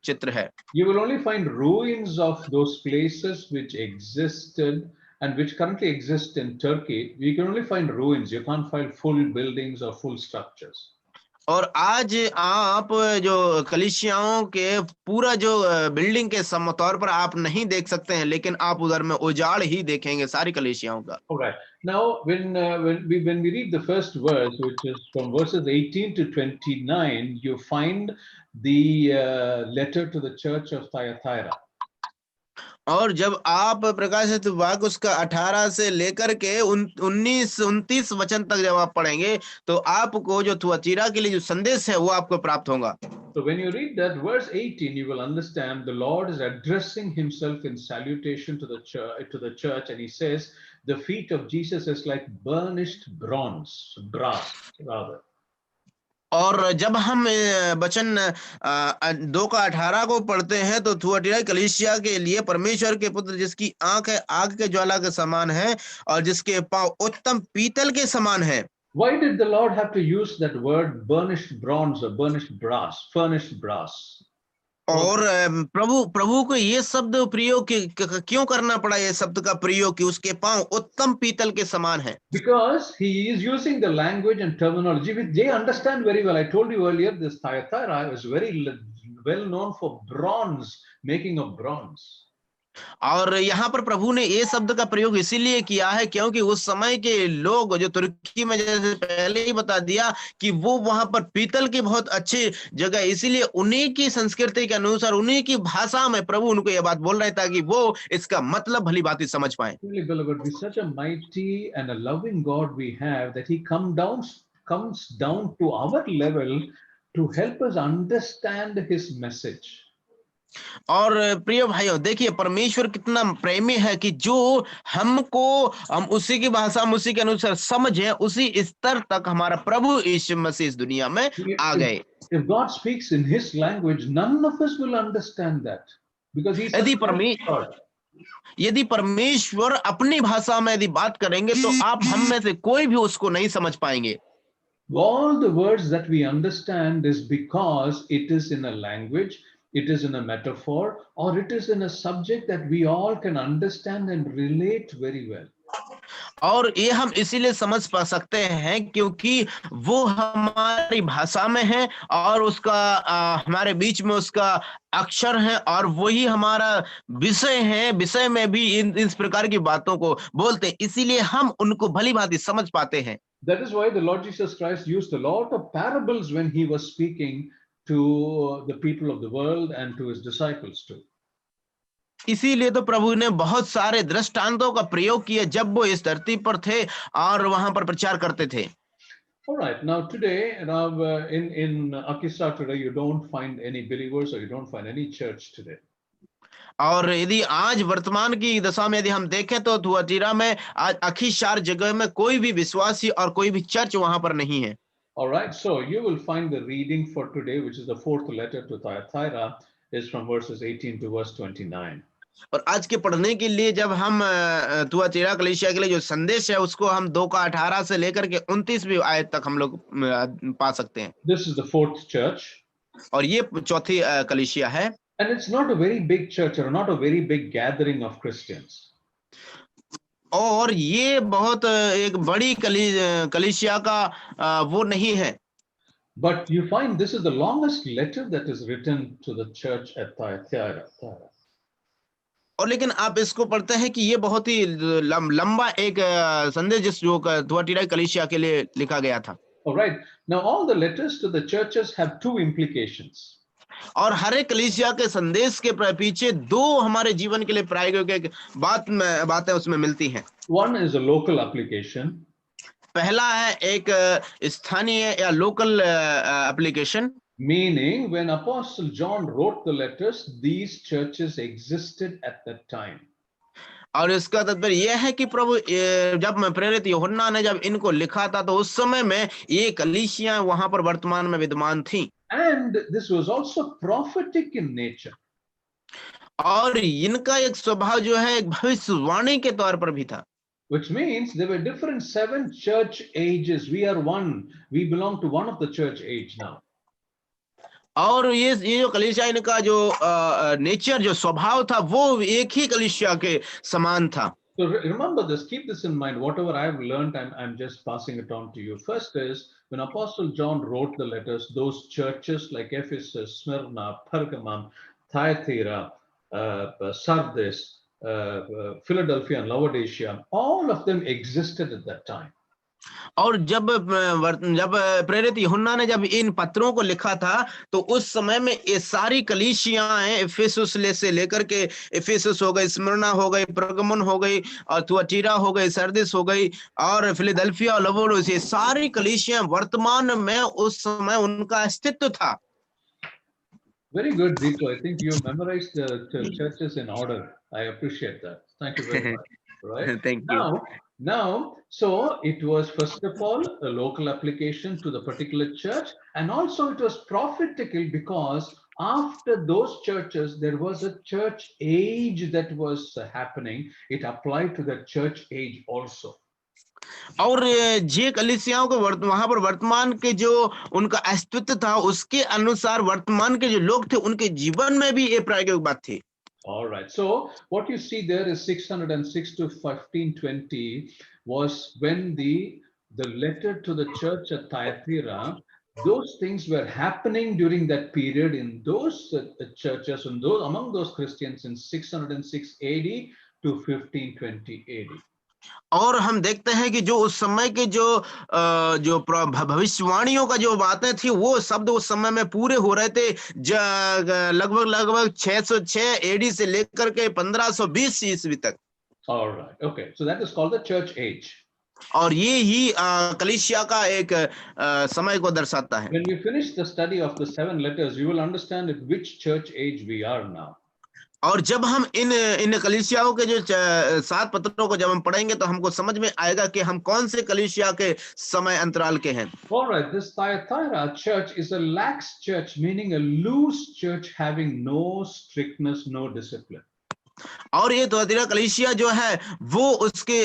चित्र है। You will only find ruins of those places which existed and which currently exist in Turkey. You can only find ruins. You can't find full buildings or full structures. और आज आप जो कलीसियाओं के पूरा जो बिल्डिंग के तौर पर आप नहीं देख सकते हैं, लेकिन आप उधर में उजाड़ ही देखेंगे सारी कलीसियाओं का। All right. Now, when we read the first verse, which is from verses 18 to 29, you find the letter to the church of Thyatira. और जब आप प्रकाशित वाक्य उसका 18 से लेकर के 19-29 वचन तक जब आप पढ़ेंगे तो आपको जो थुआतीरा के लिए जो संदेश है वो आपको प्राप्त होगा। So when you read that verse 18, you will understand the Lord is addressing himself in salutation to the church, and he says, the feet of Jesus is like burnished brass rather. और जब हम वचन 2 का 18 को पढ़ते हैं तो Thyatira कलीसिया के लिए परमेश्वर के पुत्र जिसकी आंख है आग के ज्वाला के समान है और जिसके पांव उत्तम पीतल के समान है। Why did the Lord have to use that word burnished bronze or burnished brass, furnished brass? और प्रभु को ये शब्द प्रयोग क्यों करना पड़ा, ये शब्द का प्रयोग कि उसके पांव उत्तम पीतल के समान है? Because he is using the language and terminology which they understand very well. I told you earlier, this Thyatira was very well known for bronze, making of bronze. और यहाँ पर प्रभु ने ये शब्द का प्रयोग इसीलिए किया है क्योंकि उस समय के लोग जो तुर्की में, जैसे पहले ही बता दिया कि वो वहां पर पीतल की बहुत अच्छी जगह, इसीलिए उन्हीं की संस्कृति के अनुसार उन्हीं की भाषा में प्रभु उनको ये बात बोल रहे ताकि वो इसका मतलब भली भांति समझ पाए। Really, beloved, with such a mighty and a loving God we have, that he comes down to our level to help us understand his message. और प्रिय भाइयों देखिए परमेश्वर कितना प्रेमी है कि जो हम उसी की भाषा हम उसी के अनुसार समझे, उसी स्तर तक हमारा प्रभु यीशु मसीह इस दुनिया में आ गए। If God speaks in his language, none of us will understand that because he's यदि God. यदि परमेश्वर अपनी भाषा में यदि बात करेंगे तो आप हम में से कोई भी उसको नहीं समझ पाएंगे। All the words that we understand is because it is in a language, it is in a metaphor, or it is in a subject that we all can understand and relate very well. और ये हम इसीलिए समझ पा सकते हैं क्योंकि वो हमारी भाषा में है और उसका हमारे बीच में उसका अक्षर है और वही हमारा विषय है, विषय में भी इस प्रकार की बातों को बोलते हैं, इसीलिए हम उनको भली भांति समझ पाते हैं। That is why the Lord Jesus Christ used a lot of parables when he was speaking to the people of the world and to his disciples too. इसीलिए तो प्रभु ने बहुत सारे दृष्टांतों का प्रयोग किया जब वो इस धरती पर थे और वहां पर प्रचार करते थे। All right, now today, in Akisa today, you don't find any believers or you don't find any church today. और यदि आज वर्तमान की दशा में यदि हम देखें तो थुआतीरा में आज अखीसार जगह में कोई भी विश्वासी और कोई भी चर्च वहां पर नहीं है। All right, so you will find the reading for today, which is the fourth letter to Thyatira, is from verses 18 to verse 29. और आज के पढ़ने के लिए जब हम थुआतीरा कलीसिया के लिए जो संदेश है उसको हम 2 का 18 से लेकर के 29वीं आयत तक हम लोग पा सकते हैं। This is the fourth church. और ये चौथी कलीसिया है। And it's not a very big church or not a very big gathering of Christians. और ये बहुत एक बड़ी कलीसिया का वो नहीं है। But you find this is the longest letter that is written to the church at Thyatira. और लेकिन आप इसको पढ़ते हैं कि ये बहुत ही लंबा एक संदेश जो थुआतीरा कलीसिया के लिए लिखा गया था। All right. Now all the letters to the churches have two implications. और हर एक कलीसिया के संदेश के पीछे दो हमारे जीवन के लिए प्रायोगिक बातें उसमें मिलती हैं। One is a local application. पहला है एक स्थानीय या local application. Meaning, when Apostle John wrote the letters, these churches existed at that time. और इसका तात्पर्य यह है कि प्रभु जब प्रेरित यूहन्ना ने जब इनको लिखा था तो उस समय में ये कलीसियां वहां पर वर्तमान में विद्यमान थी। And this was also prophetic in nature. और इनका एक स्वभाव जो है एक भविष्यवाणी के तौर पर भी था। Which means there were different 7 church ages. We are one. We belong to one of the church age now. और ये जो कलीसिया इनका जो नेचर जो स्वभाव था वो एक ही कलीसिया के समान था। So remember this, keep this in mind. Whatever I've learned, I'm just passing it on to you. First is, when Apostle John wrote the letters, those churches like Ephesus, Smyrna, Pergamum, Thyatira, Sardis, Philadelphia and Laodicea, all of them existed at that time. और जब प्रेरित यूहन्ना ने जब इन पत्रों को लिखा था तो उस समय में ये सारी कलीसियाएं इफिसुस से लेकर के इफिसुस हो गई, स्मिर्ना हो गई, परगमुन हो गई और थुआतीरा हो गई, सरदिस हो गई और फिलाडेल्फिया और लवोदिकिया, ये सारी कलीसियां वर्तमान में उस समय उनका अस्तित्व था। Very good, Zito. I think you memorized the churches in order. I appreciate that. Thank you very much. Right thank you. so it was first of all a local application to the particular church, and also it was prophetical because after those churches there was a church age that was happening. It applied to the church age also. और जे कलीसियाओं को वहां पर वर्तमान के जो उनका अस्तित्व था उसके अनुसार वर्तमान के जो लोग थे उनके जीवन में भी ये प्रायोगिक बात थी। All right. So what you see there is 606 to 1520 was when the letter to the church at Thyatira. Those things were happening during that period in those churches and those among those Christians in 606 AD to 1520 AD. और हम देखते हैं कि जो उस समय के जो भविष्यवाणियों का जो बातें थी वो शब्द उस समय में पूरे हो रहे थे, लगभग 606 एडी से लेकर के 1520 ईस्वी तक। All right. Okay. So that is called the church age. और ये ही कलीसिया का एक समय को दर्शाता है। When we finish the study of the 7 letters, you will understand at which church age we are now. और जब हम इन कलीसियाओं के जो 7 पत्रों को जब हम पढ़ेंगे तो हमको समझ में आएगा कि हम कौन से कलीसिया के समय अंतराल के हैं। All right, this Thyatira church is a lax church, meaning a loose church having no strictness, no discipline. और ये थुआतीरा कलीसिया जो है वो उसके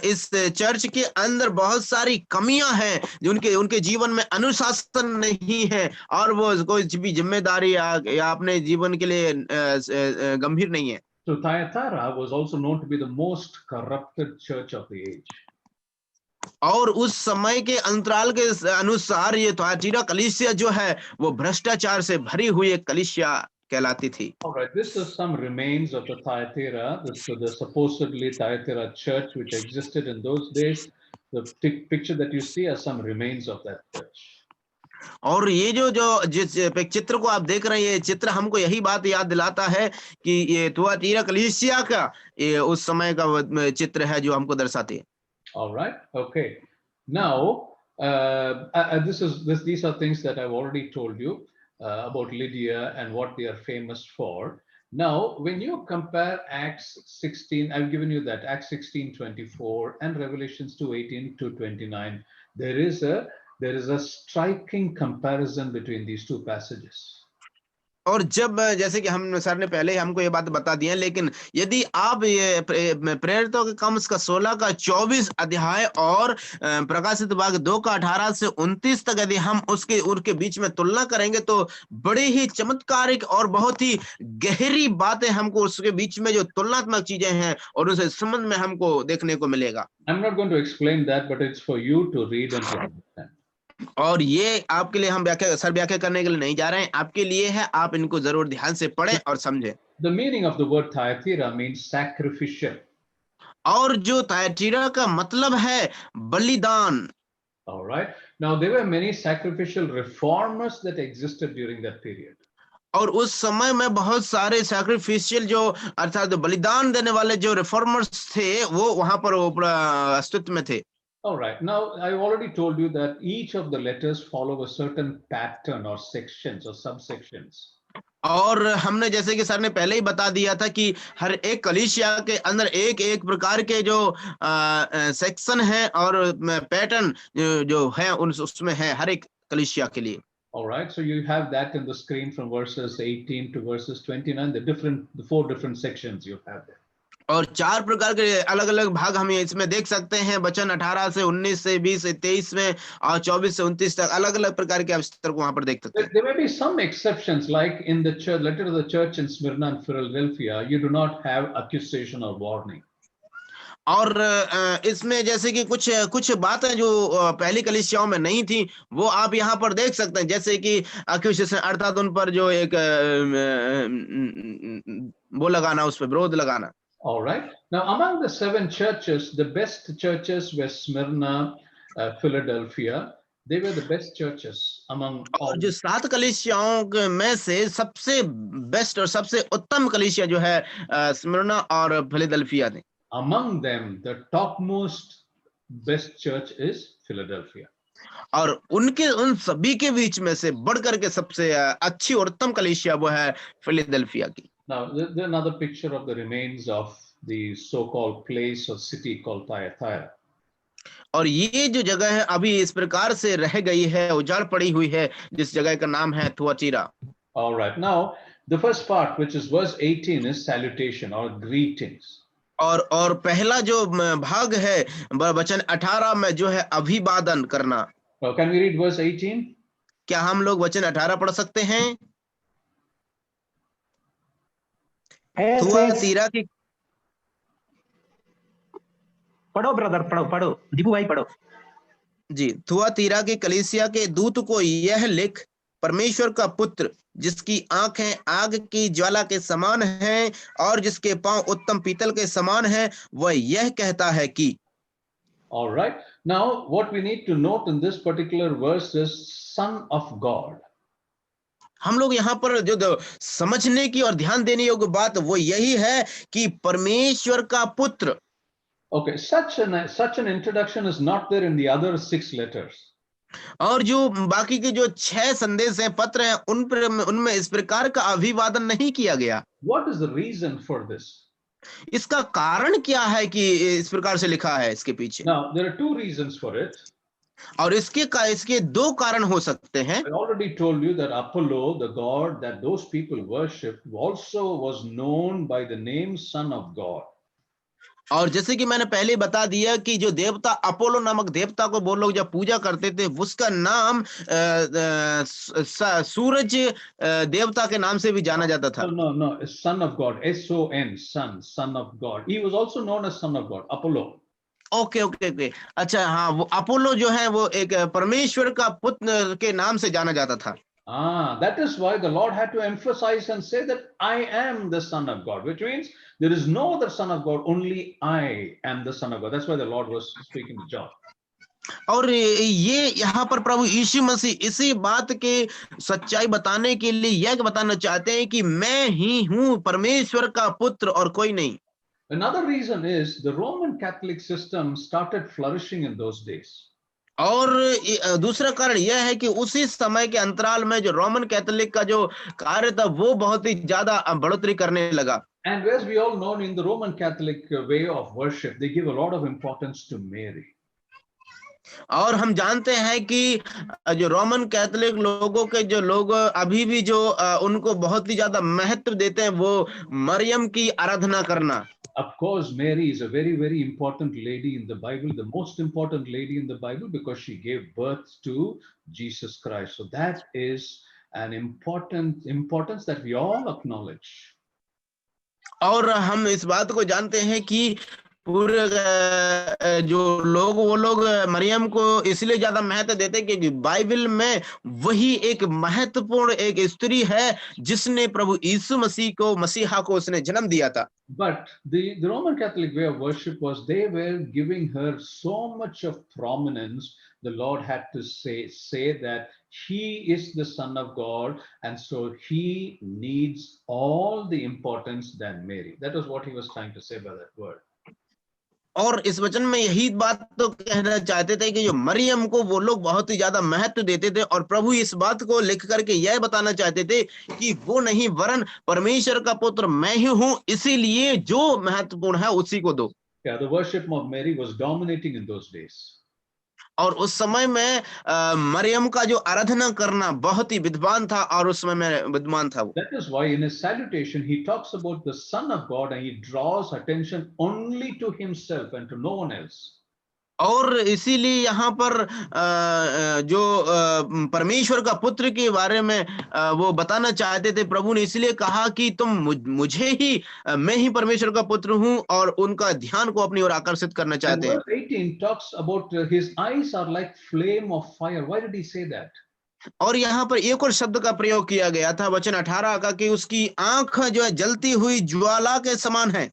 इस चर्च के अंदर बहुत सारी कमियां हैं, जो उनके जीवन में अनुशासन नहीं है और वो कोई भी जिम्मेदारी या अपने जीवन के लिए गंभीर नहीं है। So Thyatira was also known to be the most corrupted church of the age. और उस समय के अंतराल के अनुसार ये थुआतीरा कलीसिया जो है वो भ्रष्टाचार से भरी हुई एक कलीसिया कहलाती थी। All right, this is some remains of the Thyatira, the supposedly Thyatira church which existed in those days. The picture that you see are some remains of that church. और ये जिस चित्र को आप देख रहे हैं, ये चित्र हमको यही बात याद दिलाता है कि ये थुआतीरा कलीसिया का ये उस समय का चित्र है जो हमको दर्शाती है। All right, okay. Now, these are things that I've already told you about Lydia and what they are famous for. Now, when you compare Acts 16, I've given you that Acts 16:24 and Revelations 2:18 to 29. There is a striking comparison between these two passages. और जब जैसे कि हम sir ने पहले हमको ये बात बता दी है, लेकिन यदि आप ये प्रेरितों के काम का 16 का 24 अध्याय और प्रकाशित भाग 2 का 18 से 29 तक यदि हम उनके बीच में तुलना करेंगे तो बड़े ही चमत्कारिक और बहुत ही गहरी बातें हमको उसके बीच में जो तुलनात्मक चीजें हैं और उसे संबंध में हमको देखने को मिलेगा। I'm not going to explain that, but it's for you to read and to understand. और ये आपके लिए हम व्याख्या करने के लिए नहीं जा रहे हैं, आपके लिए है, आप इनको जरूर ध्यान से पढ़ें और समझें। The meaning of the word Thyatira means sacrificial. और जो थ्यातीरा का मतलब है बलिदान। All right. Now there were many sacrificial reformers that existed during that period. और उस समय में बहुत सारे सैक्रिफिशियल जो अर्थात बलिदान देने वाले जो रिफॉर्मर्स थे वो वहां पर अस्तित्व में थे। All right. Now, I've already told you that each of the letters follow a certain pattern or sections or subsections. और हमने जैसे कि सर ने पहले ही बता दिया था कि हर एक कलीसिया के अंदर एक प्रकार के जो सेक्शन है और पैटर्न जो है उसमें है हर एक कलीसिया के लिए। All right. So you have that in the screen from verses 18 to verses 29. The 4 different sections you have there. और 4 प्रकार के अलग अलग भाग हम इसमें देख सकते हैं, वचन 18 से 19 से 20 से 23 में और 24 से 29 तक अलग अलग प्रकार के अवसर को वहां पर देख सकते हैं। There may be some exceptions, like in the church, letter to the church in Smyrna and Philadelphia, you do not have accusation or warning. और इसमें जैसे कि कुछ बातें जो पहली कलीसियाओं में नहीं थी वो आप यहाँ पर देख सकते हैं, जैसे कि एक्यूजेशन अर्थात उन पर जो एक वो लगाना, उस पर विरोध लगाना। All right. Now, among the 7 churches, the best churches were Smyrna, Philadelphia, they were the best churches among और all. जो 7 कलीसियाओं में से सबसे बेस्ट और सबसे उत्तम कलीसिया जो है स्मिर्ना और फिलाडेल्फिया थी। Among them, the topmost best church is Philadelphia. और उनके उन सभी के बीच में से बढ़कर के सबसे अच्छी और उत्तम कलीसिया वो है फिलाडेल्फिया की। Now, there's another picture of the remains of the so-called place or city called Thyatira. और ये जो जगह है अभी इस प्रकार से रह गई है, उजाड़ पड़ी हुई है, जिस जगह का नाम है Thyatira. All right. Now, the first part, which is verse 18, is salutation or greetings. और पहला जो भाग है वचन 18 में जो है अभिवादन करना। Now, can we read verse 18? क्या हम लोग वचन 18 पढ़ सकते हैं? थुआतीरा की पढ़ो ब्रदर, पढ़ो दीपू भाई पढ़ो। जी, थुआतीरा की कलीसिया के दूत को यह लिख, परमेश्वर का पुत्र जिसकी आंखें आग की ज्वाला के समान हैं और जिसके पांव उत्तम पीतल के समान हैं, वह यह कहता है कि। All right. Now, what we need to note in this particular verse is Son of God. हम लोग यहाँ पर जो समझने की और ध्यान देने योग्य बात वो यही है कि परमेश्वर का पुत्र। Okay, such an introduction is not there in the other 6 letters. और जो बाकी के जो 6 संदेश हैं, पत्र हैं, उनमें इस प्रकार का अभिवादन नहीं किया गया। What is the reason for this? इसका कारण क्या है कि इस प्रकार से लिखा है इसके पीछे? Now, there are 2 reasons for it. और इसके 2 कारण हो सकते हैं। I already told you that Apollo, the god that those people worshipped, also was known by the name Son of God. और जैसे कि मैंने पहले बता दिया कि जो देवता अपोलो नामक देवता को वो लोग जब पूजा करते थे, उसका नाम सूरज देवता के नाम से भी जाना जाता था। No, Son of God, S-O-N, Son of God. He was also known as Son of God, Apollo. Okay. अच्छा, हाँ, वो अपोलो जो है वो एक परमेश्वर का पुत्र के नाम से जाना जाता था। That is why the Lord had to emphasize and say that I am the Son of God, which means there is no other Son of God, only I am the Son of God. That's why the Lord was speaking to John. और ये यहाँ पर प्रभु यीशु मसीह इसी बात के सच्चाई बताने के लिए यह बताना चाहते हैं कि मैं ही हूँ परमेश्वर का पुत्र और कोई नहीं। Another reason is the Roman Catholic system started flourishing in those days. और दूसरा कारण यह है कि उसी समय के अंतराल में जो रोमन कैथोलिक का जो कार्य था वो बहुत ही ज्यादा बढ़ोतरी करने लगा। And as we all know, in the Roman Catholic way of worship, they give a lot of importance to Mary. और हम जानते हैं कि जो रोमन कैथोलिक लोगों के जो लोग अभी भी जो उनको बहुत ही ज्यादा महत्व देते हैं वो मरियम की आराधना करना। Of course, Mary is a very, very important lady in the Bible, the most important lady in the Bible, because she gave birth to Jesus Christ. So that is an importance that we all acknowledge. और हम इस बात को जानते हैं कि पूरे जो लोग वो लोग मरियम को इसलिए ज्यादा महत्व देते हैं क्योंकि बाइबल में वही एक महत्वपूर्ण एक स्त्री है जिसने प्रभु यीशु मसीहा को उसने जन्म दिया था। But the Roman Catholic way of worship was they were giving her so much of prominence. The Lord had to say that he is the Son of God, and so he needs all the importance than Mary. That was what he was trying to say by that word. और इस वचन में यही बात तो कहना चाहते थे कि जो मरियम को वो लोग बहुत ही ज्यादा महत्व देते थे और प्रभु इस बात को लिख करके यह बताना चाहते थे कि वो नहीं वरन परमेश्वर का पुत्र मैं ही हूं, इसीलिए जो महत्वपूर्ण है उसी को दो। Yeah, the worship of Mary was dominating in those days. और उस समय में मरियम का जो आराधना करना बहुत ही विद्वान था और उस समय में विद्वान था वो। That is why in his salutation he talks about the Son of God and he draws attention only to himself and to no one else. और इसीलिए यहाँ पर जो परमेश्वर का पुत्र के बारे में वो बताना चाहते थे, प्रभु ने इसलिए कहा कि तुम मुझे ही, मैं ही परमेश्वर का पुत्र हूं और उनका ध्यान को अपनी ओर आकर्षित करना चाहते हैं। Verse 18 talks about his eyes are like flame of fire. Why did he say that? और यहाँ पर एक और शब्द का प्रयोग किया गया था वचन 18 का कि उसकी आंख जो है जलती हुई ज्वाला के समान है।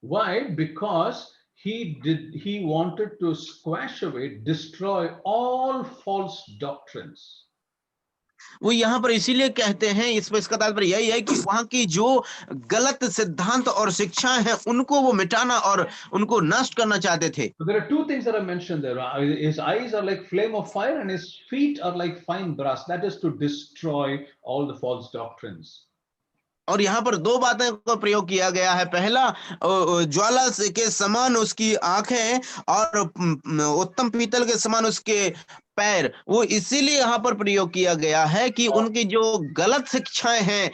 Why? Because he wanted to squash away, destroy all false doctrines. वो यहाँ पर इसीलिए कहते हैं, इस पर इसका तात्पर्य यही है कि वहां की जो गलत सिद्धांत और शिक्षाएं हैं उनको वो मिटाना और उनको नष्ट करना चाहते थे। So there are two things that are mentioned there. His eyes are like flame of fire and his feet are like fine brass. That is to destroy all the false doctrines. और यहाँ पर दो बातें का प्रयोग किया गया है। पहला, ज्वाला के समान उसकी आंखें और उत्तम पीतल के समान उसके पैर, वो इसीलिए यहाँ पर प्रयोग किया गया है कि उनकी जो गलत शिक्षाएं हैं,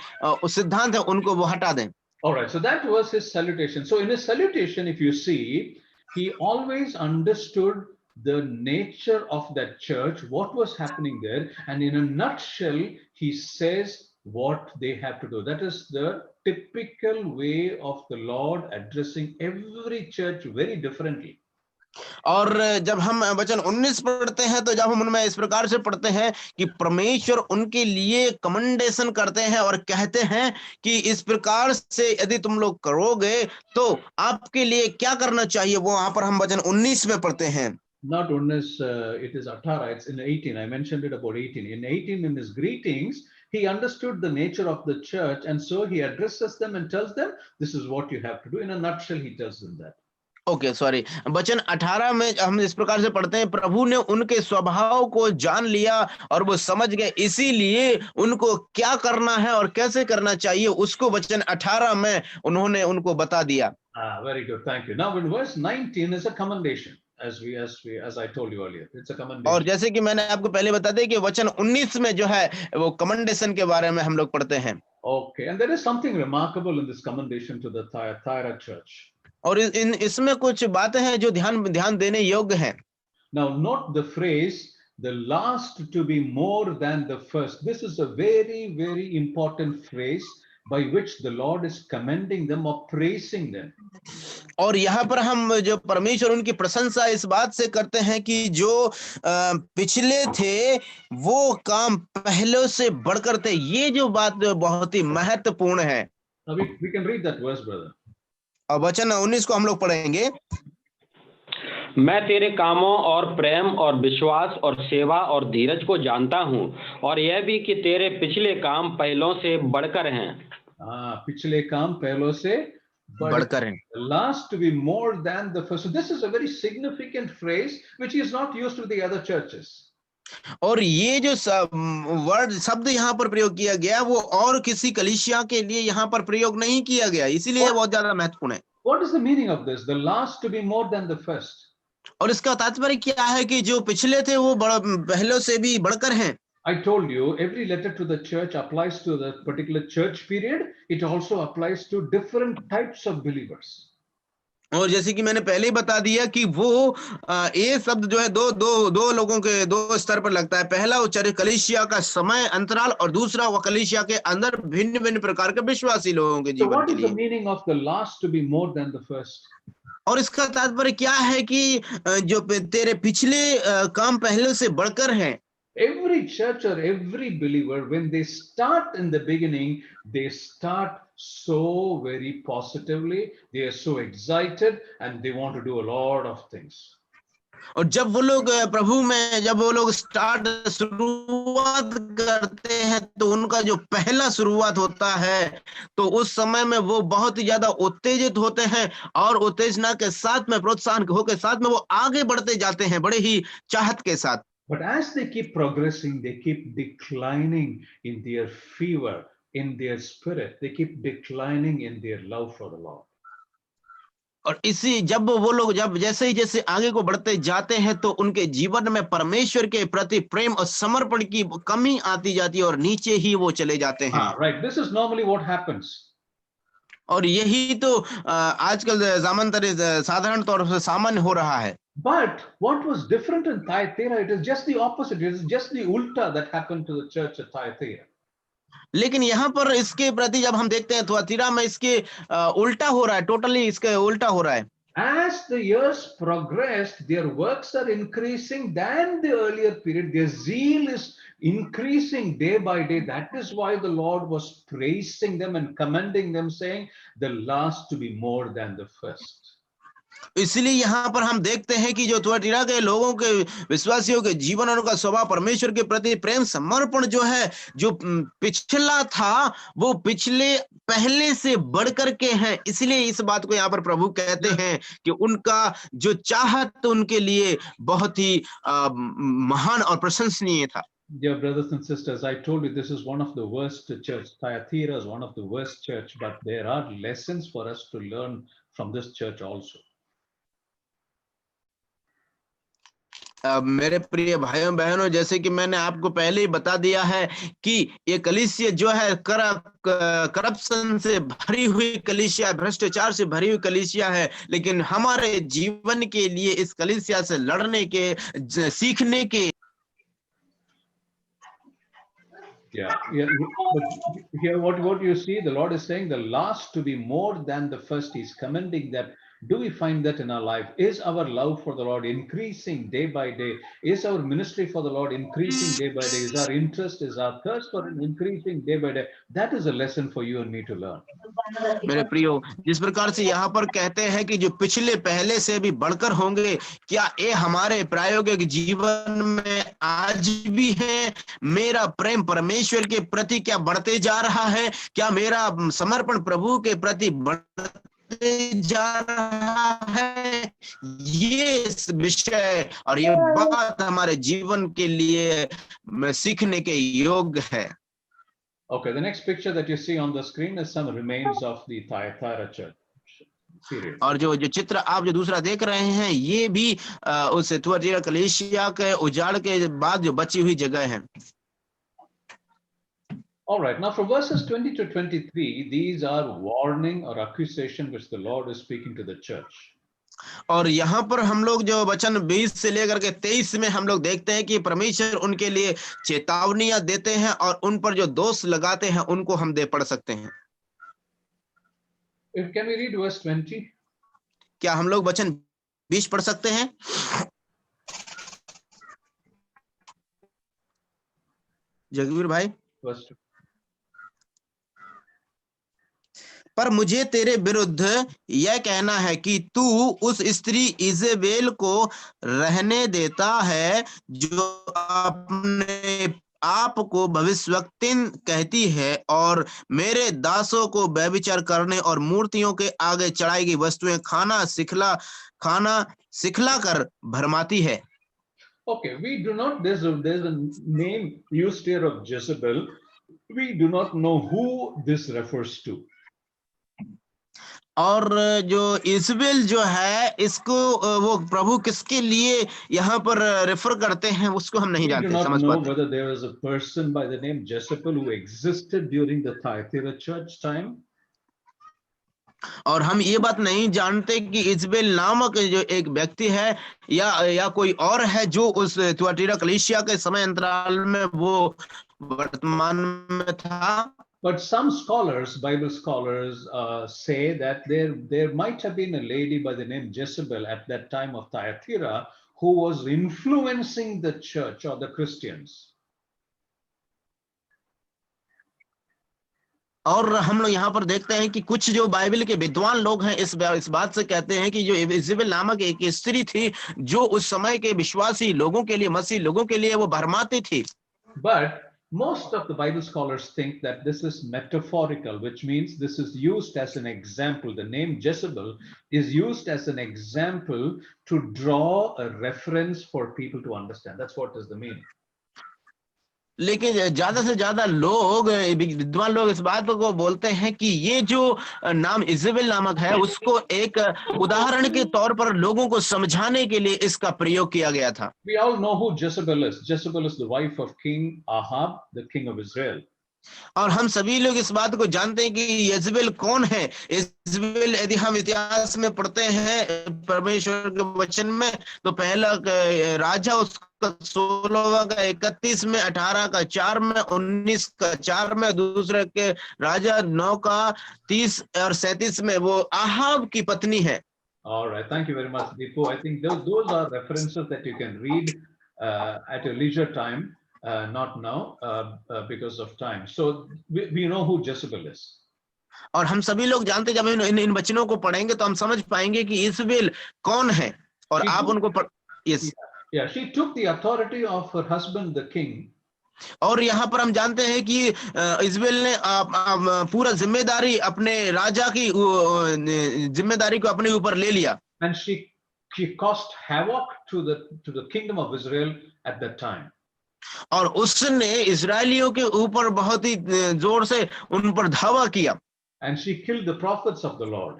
सिद्धांत है, उनको वो हटा दें। All right, so that was his salutation. So in his salutation, if you see, he always understood the nature of that church, what was happening there, and in a nutshell, he says what they have to do. That is the typical way of the Lord addressing every church very differently. और जब हम वचन 19 पढ़ते हैं तो जब हम उनमें इस प्रकार से पढ़ते हैं कि परमेश्वर उनके लिए कमेंडेशन करते हैं और कहते हैं कि इस प्रकार से यदि तुम लोग करोगे तो आपके लिए क्या करना चाहिए, वो वहां पर हम वचन 19 में पढ़ते हैं। Not only it is 18, it's in 18. I mentioned it about 18. In 18, in his greetings, he understood the nature of the church, and so he addresses them and tells them, this is what you have to do. In a nutshell, he tells them that. Okay, sorry, वचन 18 में हम इस प्रकार से पढ़ते हैं, प्रभु ने उनके स्वभाव को जान लिया और वो समझ गए, इसीलिए उनको क्या करना है और कैसे करना चाहिए उसको वचन 18 में उन्होंने उनको बता दिया। Very good, thank you. Now in verse 19 is a commendation, as I told you earlier. It's a commendation. और जैसे कि मैंने आपको पहले बता दिया कि वचन 19 में जो है वो कमेंडेशन के बारे में हम लोग पढ़ते हैं। Okay, and there is something remarkable in this commendation to the Thyatira church. और इसमें कुछ बातें हैं जो ध्यान देने योग्य हैं। Now note the phrase, the last to be more than the first. This is a very, very important phrase by which the Lord is commending them or praising them. और यहाँ पर हम जो परमेश्वर उनकी प्रशंसा इस बात से करते हैं कि जो पिछले थे वो काम पहले से बढ़कर थे। ये जो बात बहुत ही महत्वपूर्ण है। Now we can read that verse, brother. और वचन 19 को हम लोग पढ़ेंगे। मैं तेरे कामों और प्रेम और विश्वास और सेवा और धीरज को जानता हूँ, और यह भी कि तेरे पिछले काम पहलों से बढ़कर हैं। पिछले काम पहलों से बढ़कर हैं। The last to be more than the first. So this is a very significant phrase which is not used with the other churches. और ये जो शब्द यहाँ पर प्रयोग किया गया वो और किसी कलीसिया के लिए यहाँ पर प्रयोग नहीं किया गया, इसीलिए बहुत ज्यादा महत्वपूर्ण है। What is the meaning of this? The last to be more than the first. और इसका तात्पर्य क्या है कि जो पिछले थे वो पहले से भी बढ़कर हैं। I told you every letter to the church applies to the particular church period. It also applies to different types of believers. और जैसे कि मैंने पहले ही बता दिया कि वो ये शब्द जो है दो लोगों के दो स्तर पर लगता है। पहला वो कलीसिया का समय अंतराल और दूसरा वो कलीसिया के अंदर भिन्न भिन्न प्रकार के विश्वासी लोगों के जीवन के लिए। So what is the meaning of the last to be more than the first? और इसका तात्पर्य क्या है कि जो तेरे पिछले काम पहले से बढ़कर हैं। Every church or every believer, when they start in the beginning, they start so very positively. They are so excited and they want to do a lot of things. और जब वो लोग प्रभु में जब वो लोग शुरुआत करते हैं तो उनका जो पहला शुरुआत होता है तो उस समय में वो बहुत ही ज्यादा उत्तेजित होते हैं और उत्तेजना के साथ में प्रोत्साहन के साथ में वो आगे बढ़ते जाते हैं बड़े ही चाहत के साथ। But as they keep progressing, they keep declining in their fever, in their spirit. They keep declining in their love for the Lord. और इसी जब वो लोग जैसे आगे को बढ़ते जाते हैं तो उनके जीवन में परमेश्वर के प्रति प्रेम और समर्पण की कमी आती जाती है और नीचे ही वो चले जाते हैं। Right. This is normally what happens. और यही तो आजकल साधारण तौर से सामान्य हो रहा है। But what was different in Thyatira, it is just the opposite. It is just the ulta that happened to the church at Thyatira. लेकिन यहाँ पर इसके प्रति जब हम देखते हैं थुआतीरा में इसके उल्टा हो रहा है, टोटली इसके उल्टा हो रहा है। As the years progressed, their works are increasing than the earlier period. Their zeal is increasing day by day. That is why the Lord was praising them and commending them, saying the last to be more than the first. इसलिए यहाँ पर हम देखते हैं कि जो तुआतीरा के लोगों के विश्वासियों के जीवन और उनका स्वभाव परमेश्वर के प्रति प्रेम समर्पण जो है, जो पिछला था वो पिछले पहले से बढ़कर के हैं। इसलिए इस बात को यहाँ पर प्रभु कहते हैं कि उनका जो चाहत उनके लिए बहुत ही महान और प्रशंसनीय था। Dear brothers and sisters, I told you this is one of the worst church. Thyatira is one of the worst church, but there are lessons for us to learn from this church also. मेरे प्रिय भाइयों बहनों, जैसे कि मैंने आपको पहले ही बता दिया है कि ये कलीसिया जो है करप्शन से भरी हुई कलीसिया, भ्रष्टाचार से भरी हुई कलीसिया है, लेकिन हमारे जीवन के लिए इस कलीसिया से लड़ने के, सीखने के But here what you see, the Lord is saying the last to be more than the first. He's commending that. Do we find that in our life? Is our love for the Lord increasing day by day? Is our ministry for the Lord increasing day by day? Is our interest, is our thirst for Him increasing day by day? That is a lesson for you and me to learn. मेरे प्रियो, जिस प्रकार से यहाँ पर कहते हैं कि जो पिछले पहले से भी बढ़कर होंगे, क्या ये हमारे प्रायोगिक जीवन में आज भी है? मेरा प्रेम परमेश्वर के प्रति क्या बढ़ते जा रहा है? क्या मेरा समर्पण प्रभु के प्रति बढ़ते जा रहा है? ये विषय और ये बात हमारे जीवन के लिए सीखने के योग्य है। Okay, the next picture that you see on the screen is some remains of the Thyatira church. Period. और जो चित्र आप जो दूसरा देख रहे हैं, ये भी उस थुआतीरा कलीसिया के उजाड़ के बाद जो बची हुई जगह है। All right, now from verses 20 to 23, these are warning or accusation which the Lord is speaking to the church. और यहाँ पर हम लोग जो वचन 20 से लेकर के 23 में हम लोग देखते हैं कि परमेश्वर उनके लिए चेतावनियां देते हैं और उन पर जो दोष लगाते हैं उनको हम दे पढ़ सकते हैं। Can we read verse 20? क्या हम लोग वचन 20 पढ़ सकते हैं? जगवीर भाई। पर मुझे तेरे विरुद्ध यह कहना है कि तू उस स्त्री इजेबेल को रहने देता है जो अपने आप को भविष्यवक्तिन कहती है और मेरे दासों को व्यभिचार करने और मूर्तियों के आगे चढ़ाई गई वस्तुएं खाना सिखला कर भरमाती है। Okay, we do not, there's a name used here of Jezebel. We do not know who this refers to. और जो इजबेल जो है, इसको वो प्रभु किसके लिए यहाँ पर रेफर करते हैं उसको हम नहीं जानते, समझ पाते। Whether there was a person by the name Jezebel who existed during the Thyatira church time. और हम ये बात नहीं जानते कि इजबेल नामक जो एक व्यक्ति है या कोई और है जो उस थुआतीरा कलीसिया के समय अंतराल में वो वर्तमान में था। But some scholars, Bible scholars, say that there might have been a lady by the name Jezebel at that time of Thyatira who was influencing the church or the Christians. और हम लोग यहाँ पर देखते हैं कि कुछ जो बाइबल के विद्वान लोग हैं इस बात से कहते हैं कि जो इजेबेल नामक एक स्त्री थी जो उस समय के विश्वासी लोगों के लिए, मसीह लोगों के लिए वो भरमाती थी। But most of the Bible scholars think that this is metaphorical, which means this is used as an example. The name Jezebel is used as an example to draw a reference for people to understand. That's what is the meaning. लेकिन ज्यादा से ज्यादा लोग, विद्वान लोग इस बात को बोलते हैं कि ये जो नाम इजेबेल नामक है उसको एक उदाहरण के तौर पर लोगों को समझाने के लिए इसका प्रयोग किया गया था। We all know who Jezebel is. Jezebel is the wife of King Ahab, the king of Israel. और हम सभी लोग इस बात को जानते हैं कि यजबेल कौन है। यजबेल यदि हम इतिहास में पढ़ते हैं परमेश्वर के वचन में, तो पहला राजा उसका 16वां का 31 में, 18 का 4 में, 19 का 4 में, दूसरे के राजा 9 का 30 और 37 में वो आहाब की पत्नी है। All right, thank you very much, Deepu. I think those are references that you can read at your leisure time. Not now because of time. So we know who Jezebel is. और हम सभी लोग जानते हैं, जब इन वचनों को पढ़ेंगे तो हम समझ पाएंगे कि इज़बेल कौन है। और She आप took, उनको yes, she took the authority of her husband, the king, और यहाँ पर हम जानते हैं कि इज़बेल ने पूरा जिम्मेदारी अपने राजा की जिम्मेदारी को अपने ऊपर ले लिया, and she caused havoc to the kingdom of Israel at that time. और उसने इजरायलियों के ऊपर बहुत ही जोर से उन पर धावा किया, And she killed the prophets of the Lord.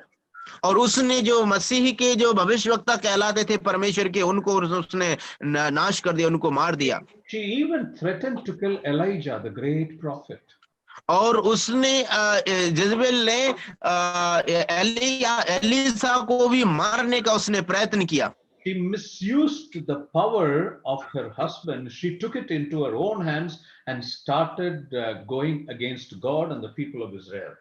और उसने जो मसीह के जो भविष्यवक्ता कहलाते थे परमेश्वर के, उनको उसने नाश कर दिया, उनको मार दिया। She even threatened to kill Elijah, the great prophet. और उसने जezebel ने एलीसा को भी मारने का उसने प्रयत्न किया। She misused the power of her husband. She took it into her own hands and started going against God and the people of Israel.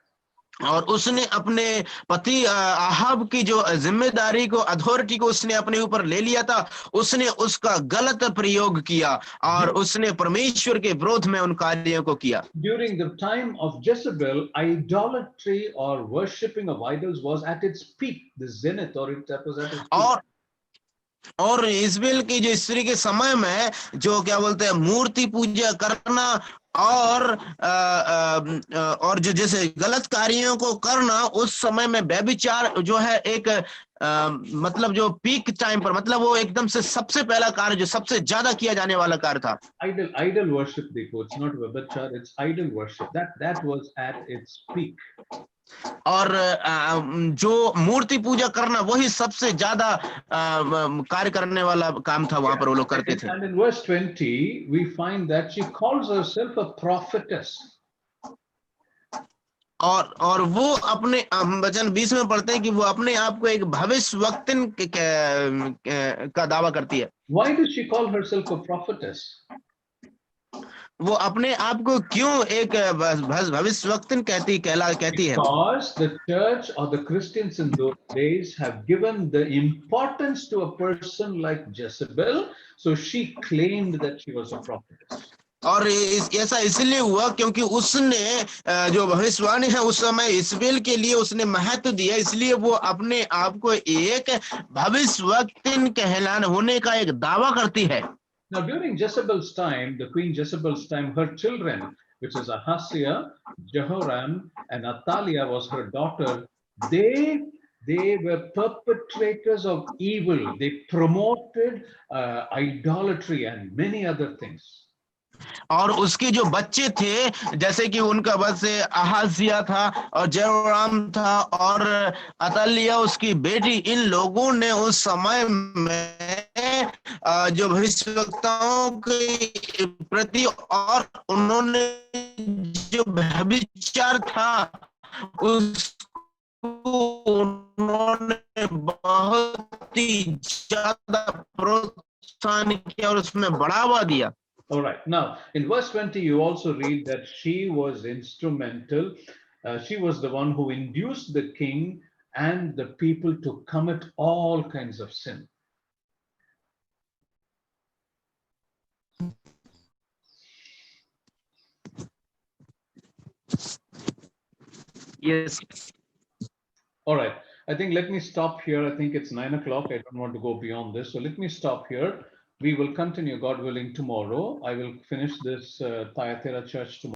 और उसने अपने पति आहाब की जो जिम्मेदारी को, अथॉरिटी को उसने अपने ऊपर ले लिया था, उसने उसका गलत प्रयोग किया और उसने परमेश्वर के विरोध में उन कार्यों को किया। During the time of Jezebel, idolatry or worshipping of idols was at its peak, the zenith, or it was at its peak. और इज़बेल की जो स्त्री के समय में जो क्या बोलते हैं मूर्ति पूजा करना और जो जैसे गलत कार्यों को करना, उस समय में व्यभिचार जो है एक मतलब जो पीक टाइम पर, मतलब वो एकदम से सबसे पहला कार्य जो सबसे ज्यादा किया जाने वाला कार्य था। Idol worship, देखो, it's not व्यभिचार, it's idol worship. That was at its peak. और जो मूर्ति पूजा करना वही सबसे ज्यादा कार्य करने वाला काम था, वहां पर वो लोग करते थे। And in verse 20 we find that she calls herself a prophetess. और वो अपने वचन 20 में पढ़ते हैं कि वो अपने आप को एक भविष्यवक्तिन का दावा करती है। Why does she call herself a prophetess? वो अपने आप को क्यों एक भविष्यवक्तिन कहती है? Because the church or the Christians in those days have given the importance to a person like Jezebel, so she claimed that she was a prophetess. और ऐसा इसलिए हुआ क्योंकि उसने जो भविष्यवाणी है उस समय इज़बेल के लिए उसने महत्व दिया, इसलिए वो अपने आप को एक भविष्यवक्तिन कहलाने होने का एक दावा करती है। Now, during Jezebel's time, the Queen Jezebel's time, her children, which is Ahasiah, Jehoram, and Athaliah was her daughter, they were perpetrators of evil. They promoted idolatry and many other things. और उसके जो बच्चे थे, जैसे कि उनका बस अहाजिया था और जेरोराम था और अतलिया उसकी बेटी, इन लोगों ने उस समय में जो भविष्यवक्ताओं के प्रति और उन्होंने जो व्यभिचार था उसको उन्होंने बहुत ही ज्यादा प्रोत्साहन किया और उसमें बढ़ावा दिया। All right. Now, in verse 20, you also read that she was instrumental. She was the one who induced the king and the people to commit all kinds of sin. Yes. All right. I think let me stop here. I think it's 9 o'clock. I don't want to go beyond this. So let me stop here. We will continue, God willing, tomorrow. I will finish this Thyatira church tomorrow.